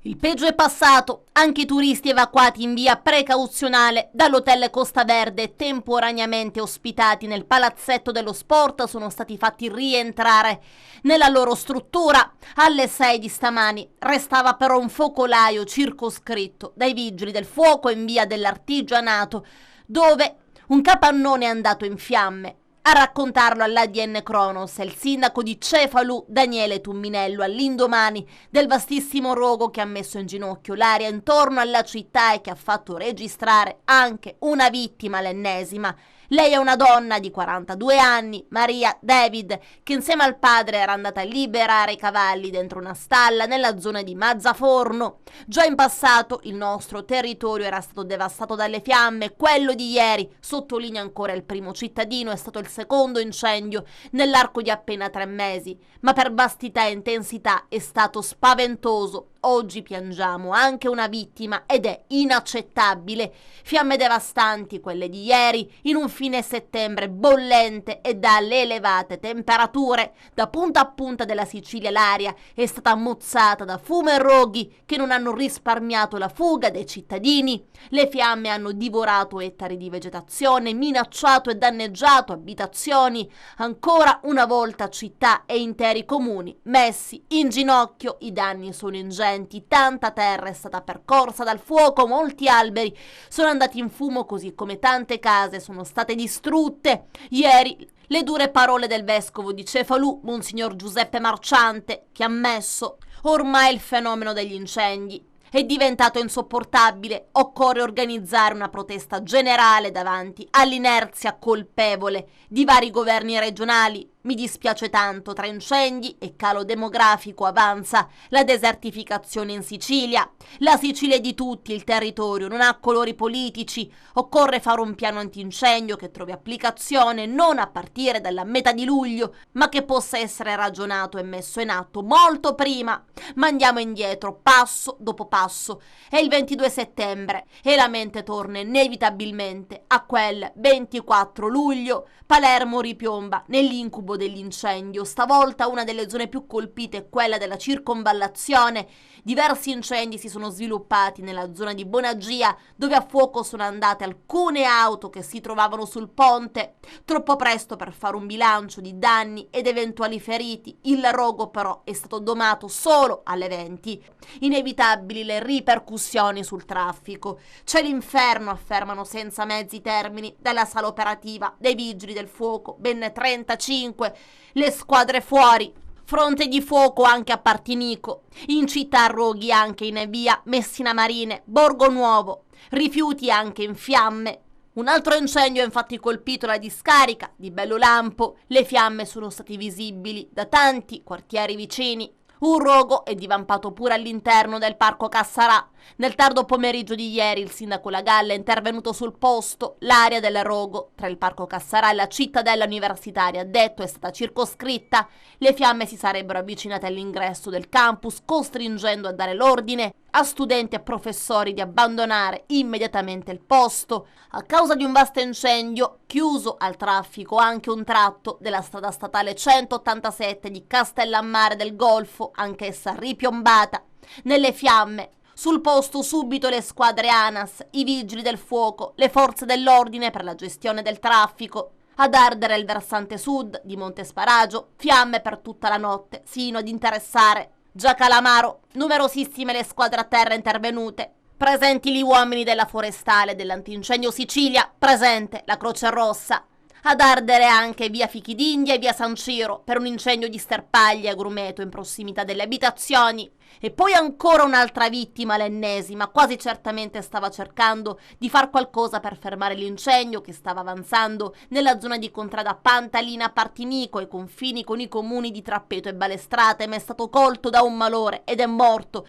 Il peggio è passato, anche i turisti evacuati in via precauzionale dall'hotel Costa Verde, temporaneamente ospitati nel palazzetto dello sport, sono stati fatti rientrare nella loro struttura. Alle 6 di stamani restava però un focolaio circoscritto dai vigili del fuoco in via dell'Artigianato, dove un capannone è andato in fiamme. A raccontarlo all'ADN Cronos è il sindaco di Cefalù, Daniele Tumminello, all'indomani del vastissimo rogo che ha messo in ginocchio l'area intorno alla città e che ha fatto registrare anche una vittima, l'ennesima. Lei è una donna di 42 anni, Maria David, che insieme al padre era andata a liberare i cavalli dentro una stalla nella zona di Mazzaforno. Già in passato il nostro territorio era stato devastato dalle fiamme, quello di ieri, sottolinea ancora il primo cittadino, è stato il secondo incendio nell'arco di appena 3 mesi, ma per vastità e intensità è stato spaventoso. Oggi piangiamo anche una vittima ed è inaccettabile. Fiamme devastanti quelle di ieri, in un fine settembre bollente e dalle elevate temperature. Da punta a punta della Sicilia l'aria è stata mozzata da fumo e roghi che non hanno risparmiato la fuga dei cittadini. Le fiamme hanno divorato ettari di vegetazione, minacciato e danneggiato abitazioni. Ancora una volta città e interi comuni messi in ginocchio. I danni sono ingenti. Tanta terra è stata percorsa dal fuoco, molti alberi sono andati in fumo, così come tante case sono state distrutte. Ieri le dure parole del vescovo di Cefalù, Monsignor Giuseppe Marciante, che ha ammesso: ormai il fenomeno degli incendi è diventato insopportabile, occorre organizzare una protesta generale davanti all'inerzia colpevole di vari governi regionali. Mi dispiace tanto, tra incendi e calo demografico avanza la desertificazione in Sicilia. La Sicilia è di tutti, il territorio non ha colori politici. Occorre fare un piano antincendio che trovi applicazione non a partire dalla metà di luglio, ma che possa essere ragionato e messo in atto molto prima. Ma andiamo indietro, passo dopo passo. È il 22 settembre e la mente torna inevitabilmente a quel 24 luglio. Palermo ripiomba nell'incubo dell'incendio. Stavolta una delle zone più colpite è quella della circonvallazione. Diversi incendi si sono sviluppati nella zona di Bonaggia, dove a fuoco sono andate alcune auto che si trovavano sul ponte. Troppo presto per fare un bilancio di danni ed eventuali feriti. Il rogo però è stato domato solo alle 20. Inevitabili le ripercussioni sul traffico. C'è l'inferno, affermano senza mezzi termini dalla sala operativa dei vigili del fuoco, ben 35, le squadre fuori. Fronte di fuoco anche a Partinico, in città roghi anche in via Messina Marine, Borgo Nuovo, rifiuti anche in fiamme. Un altro incendio ha infatti colpito la discarica di Bellolampo, le fiamme sono state visibili da tanti quartieri vicini. Un rogo è divampato pure all'interno del parco Cassarà. Nel tardo pomeriggio di ieri il sindaco Lagalla è intervenuto sul posto. L'area del rogo tra il parco Cassarà e la cittadella universitaria, ha detto, è stata circoscritta. Le fiamme si sarebbero avvicinate all'ingresso del campus, costringendo a dare l'ordine a studenti e professori di abbandonare immediatamente il posto. A causa di un vasto incendio, chiuso al traffico anche un tratto della strada statale 187 di Castellammare del Golfo, anch'essa ripiombata nelle fiamme. Sul posto subito le squadre ANAS, i vigili del fuoco, le forze dell'ordine per la gestione del traffico. Ad ardere il versante sud di Monte Sparagio, fiamme per tutta la notte, sino ad interessare già Calamaro. Numerosissime le squadre a terra intervenute. Presenti gli uomini della Forestale dell'Antincendio Sicilia, presente la Croce Rossa. Ad ardere anche via Fichidindia e via San Ciro per un incendio di sterpaglie a Grumeto in prossimità delle abitazioni. E poi ancora un'altra vittima, l'ennesima, quasi certamente stava cercando di far qualcosa per fermare l'incendio che stava avanzando nella zona di contrada Pantalina Partinico ai confini con i comuni di Trappeto e Balestrate, ma è stato colto da un malore ed è morto.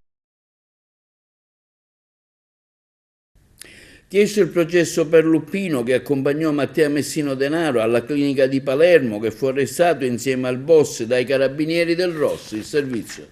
Chiesto il processo per Luppino che accompagnò Matteo Messina Denaro alla clinica di Palermo, che fu arrestato insieme al boss dai carabinieri del Rosso, il servizio.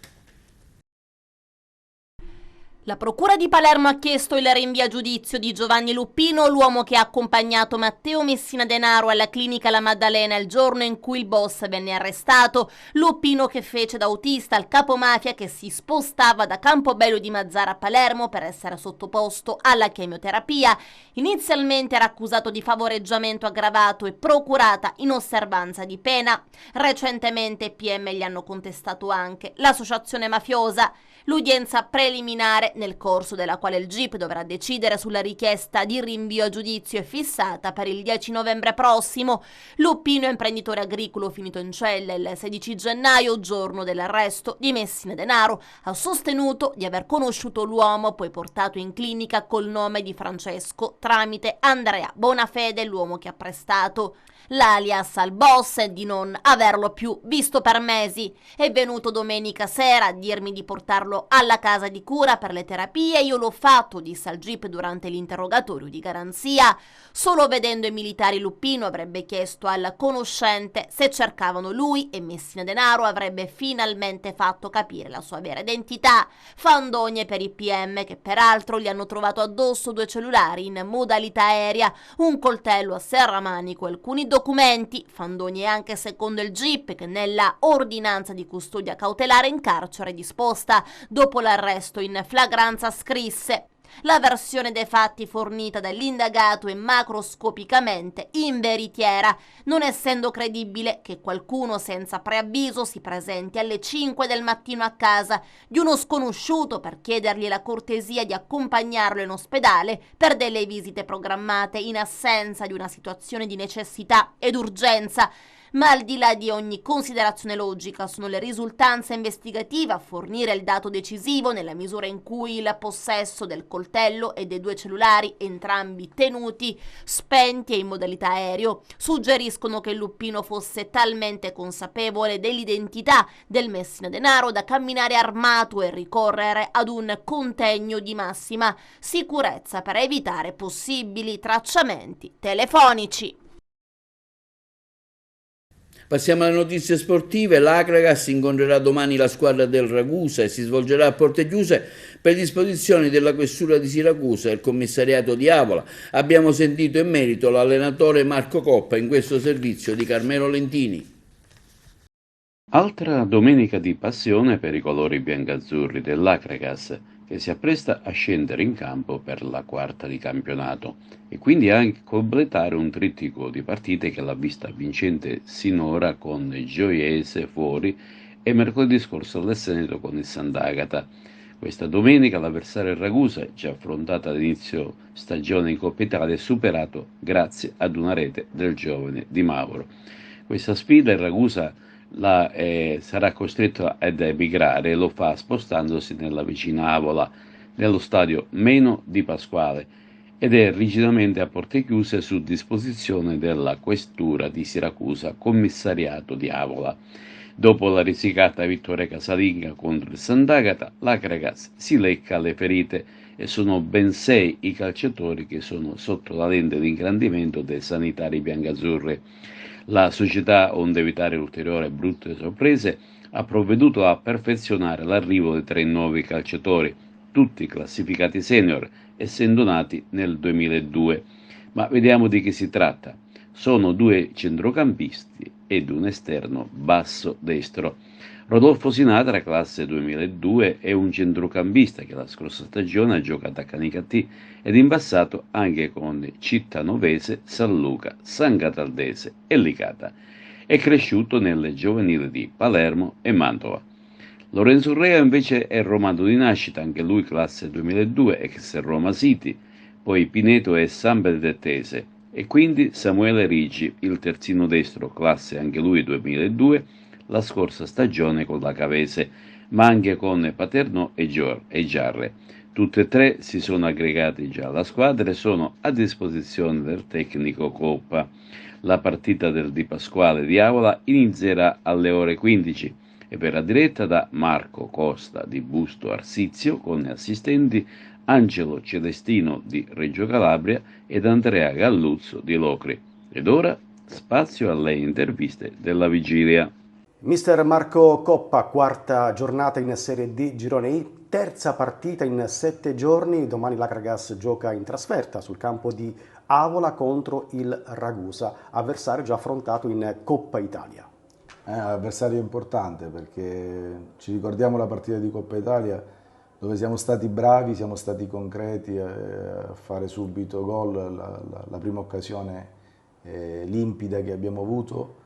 La procura di Palermo ha chiesto il rinvio a giudizio di Giovanni Luppino, l'uomo che ha accompagnato Matteo Messina Denaro alla clinica La Maddalena il giorno in cui il boss venne arrestato. Luppino che fece da autista al capomafia che si spostava da Campobello di Mazzara a Palermo per essere sottoposto alla chemioterapia. Inizialmente era accusato di favoreggiamento aggravato e procurata in osservanza di pena. Recentemente i PM gli hanno contestato anche l'associazione mafiosa. L'udienza preliminare, nel corso della quale il GIP dovrà decidere sulla richiesta di rinvio a giudizio, è fissata per il 10 novembre prossimo. Luppino, imprenditore agricolo finito in cella il 16 gennaio, giorno dell'arresto di Messina Denaro, ha sostenuto di aver conosciuto l'uomo, poi portato in clinica col nome di Francesco tramite Andrea Bonafede, l'uomo che ha prestato l'alias al boss, e di non averlo più visto per mesi. È venuto domenica sera a dirmi di portarlo alla casa di cura per le terapie. Io l'ho fatto, disse al GIP durante l'interrogatorio di garanzia. Solo vedendo i militari Luppino avrebbe chiesto al conoscente se cercavano lui e Messina Denaro avrebbe finalmente fatto capire la sua vera identità. Fandonie per i PM, che peraltro gli hanno trovato addosso 2 cellulari in modalità aerea, un coltello a serramanico e alcuni documenti. Fandonie anche secondo il GIP, che nella ordinanza di custodia cautelare in carcere disposta dopo l'arresto in flagranza scrisse: la versione dei fatti fornita dall'indagato è macroscopicamente inveritiera, non essendo credibile che qualcuno senza preavviso si presenti alle 5 del mattino a casa di uno sconosciuto per chiedergli la cortesia di accompagnarlo in ospedale per delle visite programmate in assenza di una situazione di necessità ed urgenza. Ma al di là di ogni considerazione logica sono le risultanze investigative a fornire il dato decisivo, nella misura in cui il possesso del coltello e dei 2 cellulari, entrambi tenuti spenti e in modalità aereo, suggeriscono che Luppino fosse talmente consapevole dell'identità del Messina Denaro da camminare armato e ricorrere ad un contegno di massima sicurezza per evitare possibili tracciamenti telefonici. Passiamo alle notizie sportive. L'Akragas incontrerà domani la squadra del Ragusa e si svolgerà a porte chiuse per disposizioni della questura di Siracusa e il commissariato di Avola. Abbiamo sentito in merito l'allenatore Marco Coppa in questo servizio di Carmelo Lentini. Altra domenica di passione per i colori biancazzurri dell'Akragas, che si appresta a scendere in campo per la quarta di campionato e quindi anche completare un trittico di partite che l'ha vista vincente sinora con Gioiese fuori e mercoledì scorso all'Esseneto con il Sant'Agata. Questa domenica l'avversario Ragusa, già affrontata all'inizio stagione in Coppa Italia, è superato grazie ad una rete del giovane Di Mauro. Questa sfida il Ragusa sarà costretto ad emigrare e lo fa spostandosi nella vicina Avola, nello stadio Meno di Pasquale, ed è rigidamente a porte chiuse su disposizione della questura di Siracusa, commissariato di Avola. Dopo la risicata vittoria casalinga contro il Sant'Agata, l'Akragas si lecca le ferite e sono ben 6 i calciatori che sono sotto la lente di ingrandimento dei sanitari biancazzurri. La società, onde evitare ulteriori brutte sorprese, ha provveduto a perfezionare l'arrivo di 3 nuovi calciatori, tutti classificati senior, essendo nati nel 2002. Ma vediamo di che si tratta. Sono 2 centrocampisti ed un esterno basso destro. Rodolfo Sinatra, classe 2002, è un centrocampista che la scorsa stagione ha giocato a Canicattì ed in passato anche con Cittanovese, San Luca, San Cataldese e Licata. È cresciuto nelle giovanili di Palermo e Mantova. Lorenzo Urrea invece è romano di nascita, anche lui classe 2002, ex Roma City, poi Pineto e San Benedettese, E quindi Samuele Ricci, il terzino destro, classe anche lui 2002, la scorsa stagione con la Cavese, ma anche con Paternò e Giarre. Tutte e tre si sono aggregati già alla squadra e sono a disposizione del tecnico Coppa. La partita del Di Pasquale di Avola inizierà alle ore 15 e verrà diretta da Marco Costa di Busto Arsizio con assistenti Angelo Celestino di Reggio Calabria ed Andrea Galluzzo di Locri. Ed ora spazio alle interviste della vigilia. Mister Marco Coppa, quarta giornata in Serie D Girone I, terza partita in 7 giorni. Domani l'Akragas gioca in trasferta sul campo di Avola contro il Ragusa, avversario già affrontato in Coppa Italia. Avversario importante perché ci ricordiamo la partita di Coppa Italia dove siamo stati bravi, siamo stati concreti a fare subito gol, la prima occasione limpida che abbiamo avuto,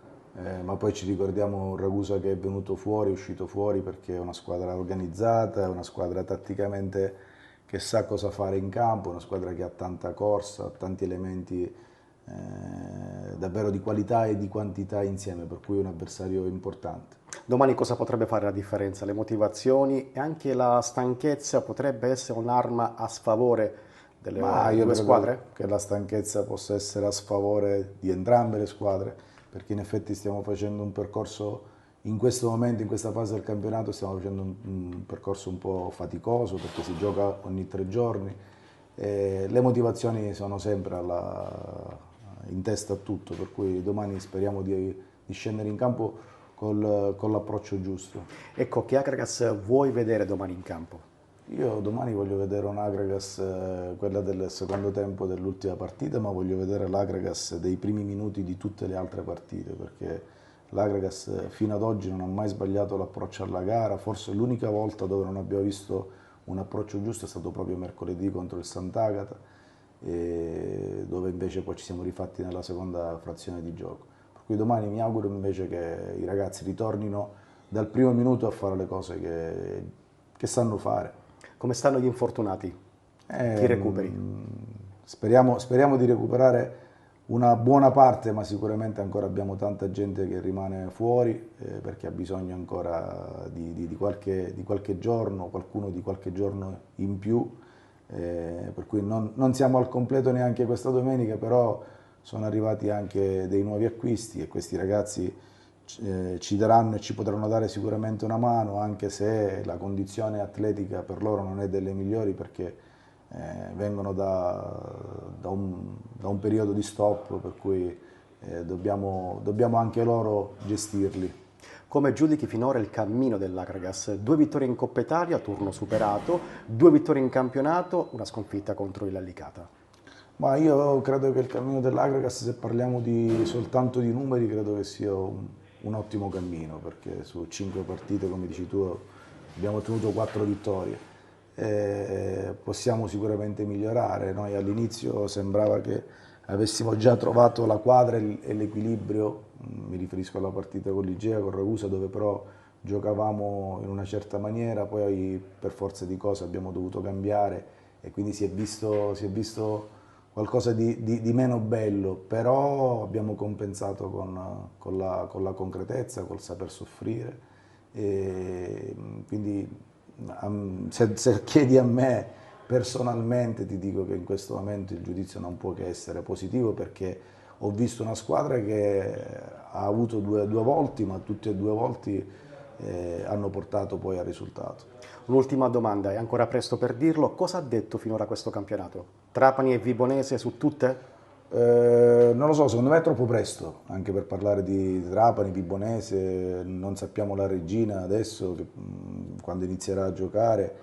ma poi ci ricordiamo un Ragusa che è venuto fuori, è uscito fuori perché è una squadra organizzata, è una squadra tatticamente che sa cosa fare in campo, una squadra che ha tanta corsa, ha tanti elementi davvero di qualità e di quantità insieme, per cui è un avversario importante. Domani cosa potrebbe fare la differenza? Le motivazioni e anche la stanchezza potrebbe essere un'arma a sfavore delle due squadre? Che la stanchezza possa essere a sfavore di entrambe le squadre, perché in effetti stiamo facendo un percorso, in questo momento, in questa fase del campionato, stiamo facendo un percorso un po' faticoso perché si gioca ogni 3 giorni. Le motivazioni sono sempre in testa a tutto, per cui domani speriamo di scendere in campo con l'approccio giusto. Ecco, che Akragas vuoi vedere domani in campo? Io domani voglio vedere un Akragas, quella del secondo tempo dell'ultima partita, ma voglio vedere l'Akragas dei primi minuti di tutte le altre partite, perché l'Akragas fino ad oggi non ha mai sbagliato l'approccio alla gara. Forse l'unica volta dove non abbiamo visto un approccio giusto è stato proprio mercoledì contro il Sant'Agata, dove invece poi ci siamo rifatti nella seconda frazione di gioco. Per cui domani mi auguro invece che i ragazzi ritornino dal primo minuto a fare le cose che sanno fare. Come stanno gli infortunati? Chi recuperi? Speriamo di recuperare una buona parte, ma sicuramente ancora abbiamo tanta gente che rimane fuori perché ha bisogno ancora di qualche giorno, qualcuno di qualche giorno in più, per cui non siamo al completo neanche questa domenica, però sono arrivati anche dei nuovi acquisti e questi ragazzi ci daranno e ci potranno dare sicuramente una mano, anche se la condizione atletica per loro non è delle migliori, perché vengono da un periodo di stop, per cui dobbiamo anche loro gestirli. Come giudichi finora il cammino dell'Akragas? 2 vittorie in Coppa Italia, turno superato, 2 vittorie in campionato, una sconfitta contro il Licata. Ma io credo che il cammino dell'Akragas, se parliamo soltanto di numeri, credo che sia un ottimo cammino, perché su 5 partite, come dici tu, abbiamo ottenuto 4 vittorie. Possiamo sicuramente migliorare. Noi all'inizio sembrava che avessimo già trovato la quadra e l'equilibrio, mi riferisco alla partita con l'Igea, con Ragusa, dove però giocavamo in una certa maniera, poi per forza di cose abbiamo dovuto cambiare e quindi si è visto qualcosa di meno bello, però abbiamo compensato con la concretezza, col saper soffrire, e quindi se chiedi a me personalmente ti dico che in questo momento il giudizio non può che essere positivo, perché ho visto una squadra che ha avuto due volti, ma tutti e 2 volti hanno portato poi al risultato. Un'ultima domanda, è ancora presto per dirlo, cosa ha detto finora questo campionato? Trapani e Vibonese su tutte? Non lo so, secondo me è troppo presto anche per parlare di Trapani, Vibonese, non sappiamo la regina adesso quando inizierà a giocare.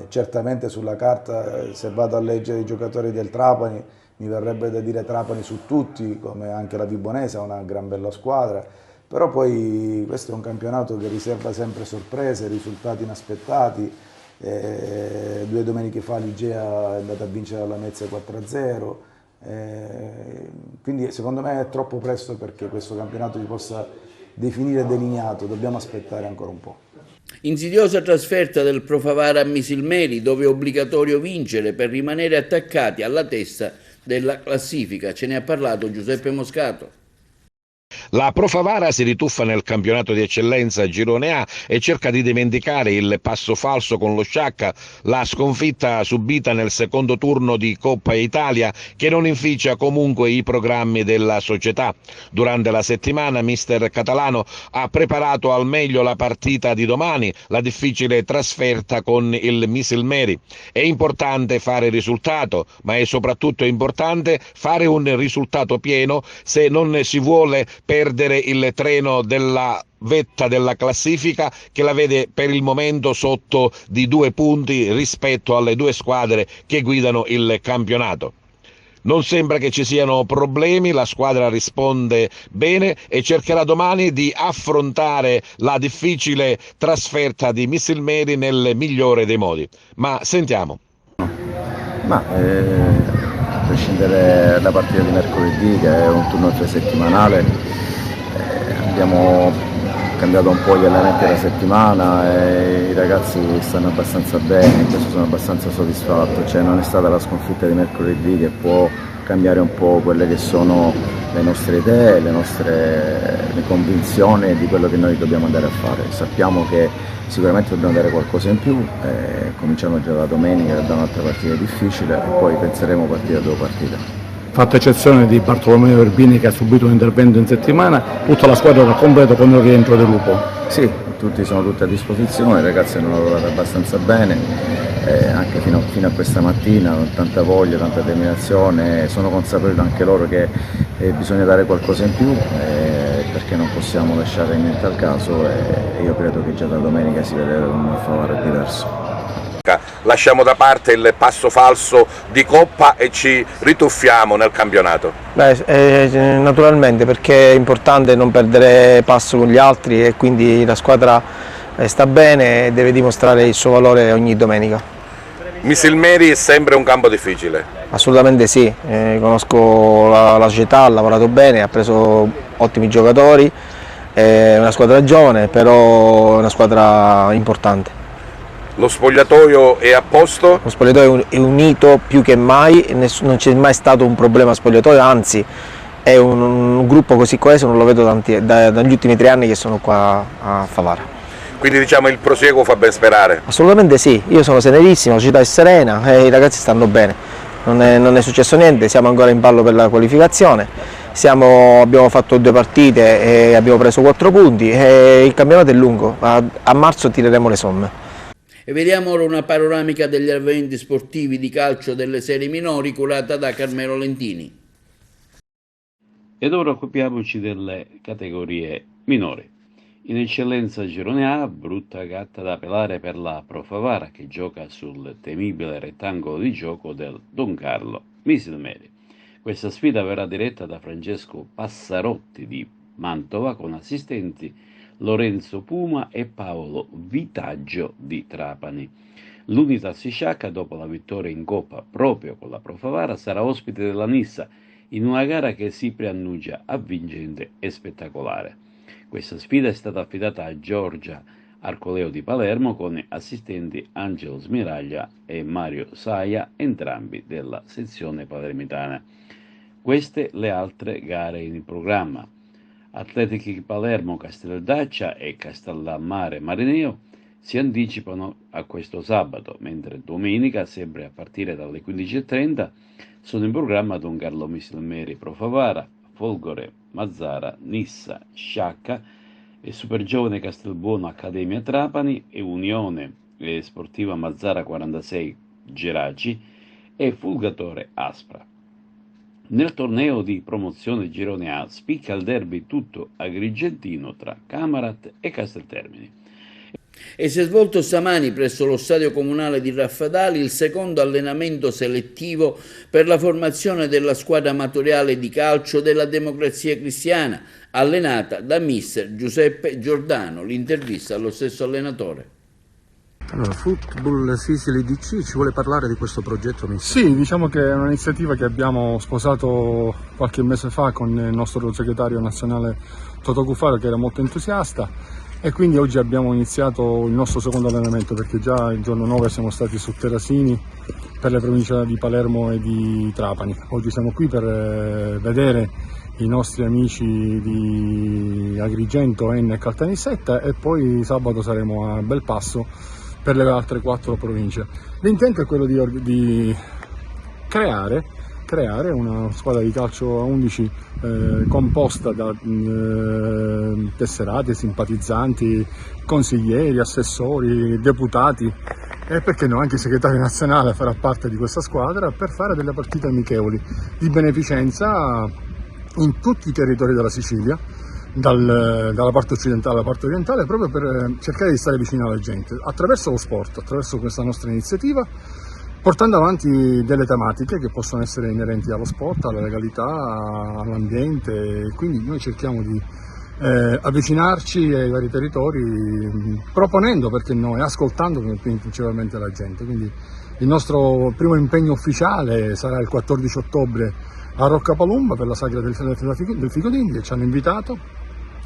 Certamente sulla carta, se vado a leggere i giocatori del Trapani, mi verrebbe da dire Trapani su tutti, come anche la Vibonese ha una gran bella squadra, però poi questo è un campionato che riserva sempre sorprese, risultati inaspettati. 2 domeniche fa l'Igea è andata a vincere alla Lamezia 4-0, quindi secondo me è troppo presto perché questo campionato si possa definire delineato, dobbiamo aspettare ancora un po'. Insidiosa trasferta del Pro Favara a Misilmeri, dove è obbligatorio vincere per rimanere attaccati alla testa della classifica. Ce ne ha parlato Giuseppe Moscato. La Pro Favara si rituffa nel campionato di eccellenza Girone A e cerca di dimenticare il passo falso con lo Sciacca, la sconfitta subita nel secondo turno di Coppa Italia che non inficia comunque i programmi della società. Durante la settimana mister Catalano ha preparato al meglio la partita di domani, la difficile trasferta con il Misilmeri. È importante fare risultato, ma è soprattutto importante fare un risultato pieno se non si vuole perdere il treno della vetta della classifica che la vede per il momento sotto di 2 punti rispetto alle 2 squadre che guidano il campionato. Non sembra che ci siano problemi, la squadra risponde bene e cercherà domani di affrontare la difficile trasferta di Misilmeri nel migliore dei modi. Ma sentiamo. A prescindere dalla partita di mercoledì, che è un turno infrasettimanale, abbiamo cambiato un po' gli allenamenti della settimana e i ragazzi stanno abbastanza bene, in questo sono abbastanza soddisfatto, cioè non è stata la sconfitta di mercoledì che può cambiare un po' quelle che sono le nostre idee, le convinzioni di quello che noi dobbiamo andare a fare. Sappiamo che sicuramente dobbiamo dare qualcosa in più, cominciamo già da domenica, da un'altra partita difficile e poi penseremo partita dopo partita. Fatta eccezione di Bartolomeo Erbini che ha subito un intervento in settimana, tutta la squadra era completa con il rientro del Lupo. Sì, sono tutti a disposizione, i ragazzi hanno lavorato abbastanza bene, anche fino a questa mattina, con tanta voglia, tanta determinazione, sono consapevoli anche loro che bisogna dare qualcosa in più perché non possiamo lasciare niente al caso e io credo che già da domenica si vedrà un Favara diverso. Lasciamo da parte il passo falso di Coppa e ci rituffiamo nel campionato. Naturalmente, perché è importante non perdere passo con gli altri e quindi la squadra sta bene e deve dimostrare il suo valore ogni domenica. Misilmeri è sempre un campo difficile? Assolutamente sì, conosco la società, ha lavorato bene, ha preso ottimi giocatori, è una squadra giovane, però è una squadra importante. Lo spogliatoio è a posto? Lo spogliatoio è unito più che mai, non c'è mai stato un problema spogliatoio, anzi è un gruppo così coeso, non lo vedo dagli ultimi 3 anni che sono qua a Favara. Quindi diciamo il prosieguo fa ben sperare? Assolutamente sì, io sono serenissimo, la società è serena e i ragazzi stanno bene, non è successo niente, siamo ancora in ballo per la qualificazione, abbiamo fatto 2 partite e abbiamo preso 4 punti e il campionato è lungo, a marzo tireremo le somme. E vediamo ora una panoramica degli eventi sportivi di calcio delle serie minori curata da Carmelo Lentini. Ed ora occupiamoci delle categorie minori. In eccellenza Girone A, brutta gatta da pelare per la Pro Favara che gioca sul temibile rettangolo di gioco del Don Carlo Misilmeri. Questa sfida verrà diretta da Francesco Passarotti di Mantova con assistenti Lorenzo Puma e Paolo Vitaggio di Trapani. L'Unitas Sciacca, dopo la vittoria in Coppa proprio con la Pro Favara, sarà ospite della Nissa in una gara che si preannuncia avvincente e spettacolare. Questa sfida è stata affidata a Giorgia Arcoleo di Palermo con assistenti Angelo Smiraglia e Mario Saia, entrambi della sezione palermitana. Queste le altre gare in programma. Atletichi Palermo, Casteldaccia e Castellammare Marineo si anticipano a questo sabato, mentre domenica, sempre a partire dalle 15:30, sono in programma Don Carlo Misilmeri Pro Favara, Folgore Mazzara, Nissa Sciacca e Supergiovane Castelbuono Accademia Trapani e Unione Sportiva Mazzara 46 Geraci e Fulgatore Aspra. Nel torneo di promozione Girone A spicca il derby tutto agrigentino tra Camarat e Casteltermini. E si è svolto stamani presso lo stadio comunale di Raffadali il secondo allenamento selettivo per la formazione della squadra amatoriale di calcio della Democrazia Cristiana, allenata da mister Giuseppe Giordano. L'intervista allo stesso allenatore. Allora, Football Sicily DC, ci vuole parlare di questo progetto? Sì, diciamo che è un'iniziativa che abbiamo sposato qualche mese fa con il nostro segretario nazionale Toto Cuffaro, che era molto entusiasta, e quindi oggi abbiamo iniziato il nostro secondo allenamento, perché già il giorno 9 siamo stati su Terrasini per le province di Palermo e di Trapani. Oggi siamo qui per vedere i nostri amici di Agrigento, Enna e Caltanissetta, e poi sabato saremo a Belpasso per le altre 4 province. L'intento è quello di creare una squadra di calcio a 11 composta da tesserati, simpatizzanti, consiglieri, assessori, deputati e perché no, anche il segretario nazionale farà parte di questa squadra, per fare delle partite amichevoli di beneficenza in tutti i territori della Sicilia, dalla parte occidentale alla parte orientale, proprio per cercare di stare vicino alla gente attraverso lo sport, attraverso questa nostra iniziativa, portando avanti delle tematiche che possono essere inerenti allo sport, alla legalità, all'ambiente. Quindi noi cerchiamo di avvicinarci ai vari territori, proponendo, perché no, e ascoltando principalmente la gente. Quindi il nostro primo impegno ufficiale sarà il 14 ottobre a Roccapalumba per la sagra del Fico d'India. Ci hanno invitato,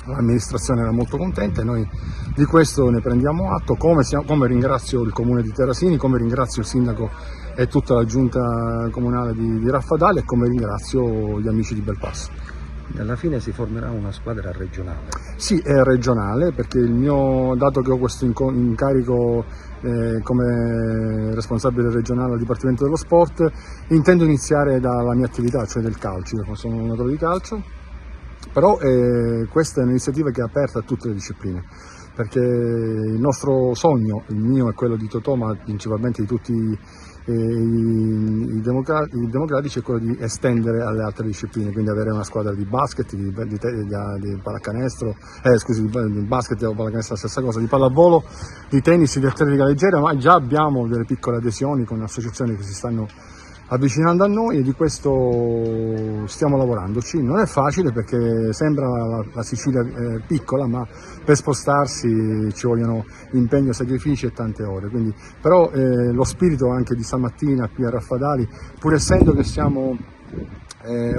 l'amministrazione era molto contenta e noi di questo ne prendiamo atto, come ringrazio il comune di Terrasini, come ringrazio il sindaco e tutta la giunta comunale di Raffadali, e come ringrazio gli amici di Belpasso. Alla fine si formerà una squadra regionale? Sì, è regionale, perché dato che ho questo incarico come responsabile regionale al Dipartimento dello Sport, intendo iniziare dalla mia attività, cioè del calcio. Io sono un allenatore di calcio, però questa è un'iniziativa che è aperta a tutte le discipline, perché il nostro sogno, il mio e quello di Totò, ma principalmente di tutti i democratici, è quello di estendere alle altre discipline, quindi avere una squadra di basket, di pallacanestro, di basket o pallacanestro la stessa cosa, di pallavolo, di tennis, di atletica leggera, ma già abbiamo delle piccole adesioni con associazioni che si stanno avvicinando a noi e di questo stiamo lavorandoci. Non è facile perché sembra la Sicilia piccola, ma per spostarsi ci vogliono impegno, sacrifici e tante ore. Quindi, però lo spirito anche di stamattina qui a Raffadali, pur essendo che siamo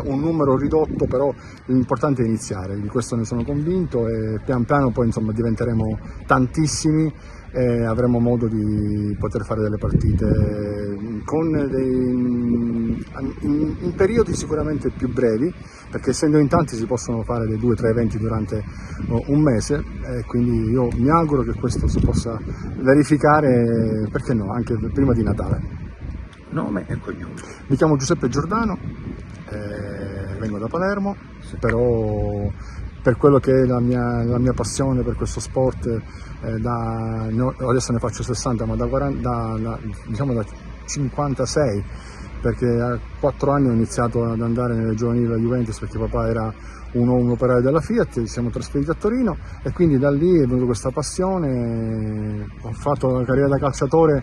un numero ridotto, però l'importante è iniziare, di questo ne sono convinto, e pian piano poi insomma diventeremo tantissimi e avremo modo di poter fare delle partite in periodi sicuramente più brevi, perché essendo in tanti si possono fare dei 2 o 3 eventi durante un mese, e quindi io mi auguro che questo si possa verificare, perché no, anche prima di Natale. Nome e cognome? Mi chiamo Giuseppe Giordano, vengo da Palermo, però per quello che è la mia passione per questo sport, adesso ne faccio 60, ma da 56, perché a 4 anni ho iniziato ad andare nelle giovanili della Juventus, perché papà era un operaio della Fiat, ci siamo trasferiti a Torino e quindi da lì è venuta questa passione. Ho fatto la carriera da calciatore,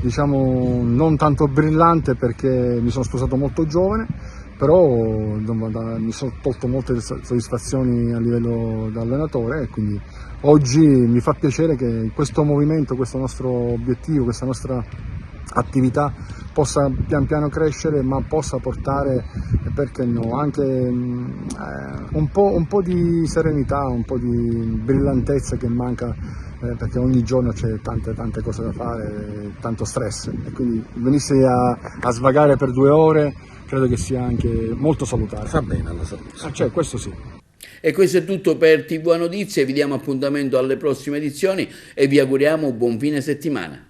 diciamo, non tanto brillante perché mi sono sposato molto giovane, però mi sono tolto molte soddisfazioni a livello da allenatore, e quindi oggi mi fa piacere che questo movimento, questo nostro obiettivo, questa nostra attività possa pian piano crescere, ma possa portare, perché no, anche un po' di serenità, un po' di brillantezza che manca, perché ogni giorno c'è tante cose da fare, tanto stress, e quindi venirsi a svagare per 2 ore credo che sia anche molto salutare. Fa bene alla salute. Cioè, questo sì. E questo è tutto per TV Notizie, vi diamo appuntamento alle prossime edizioni e vi auguriamo un buon fine settimana.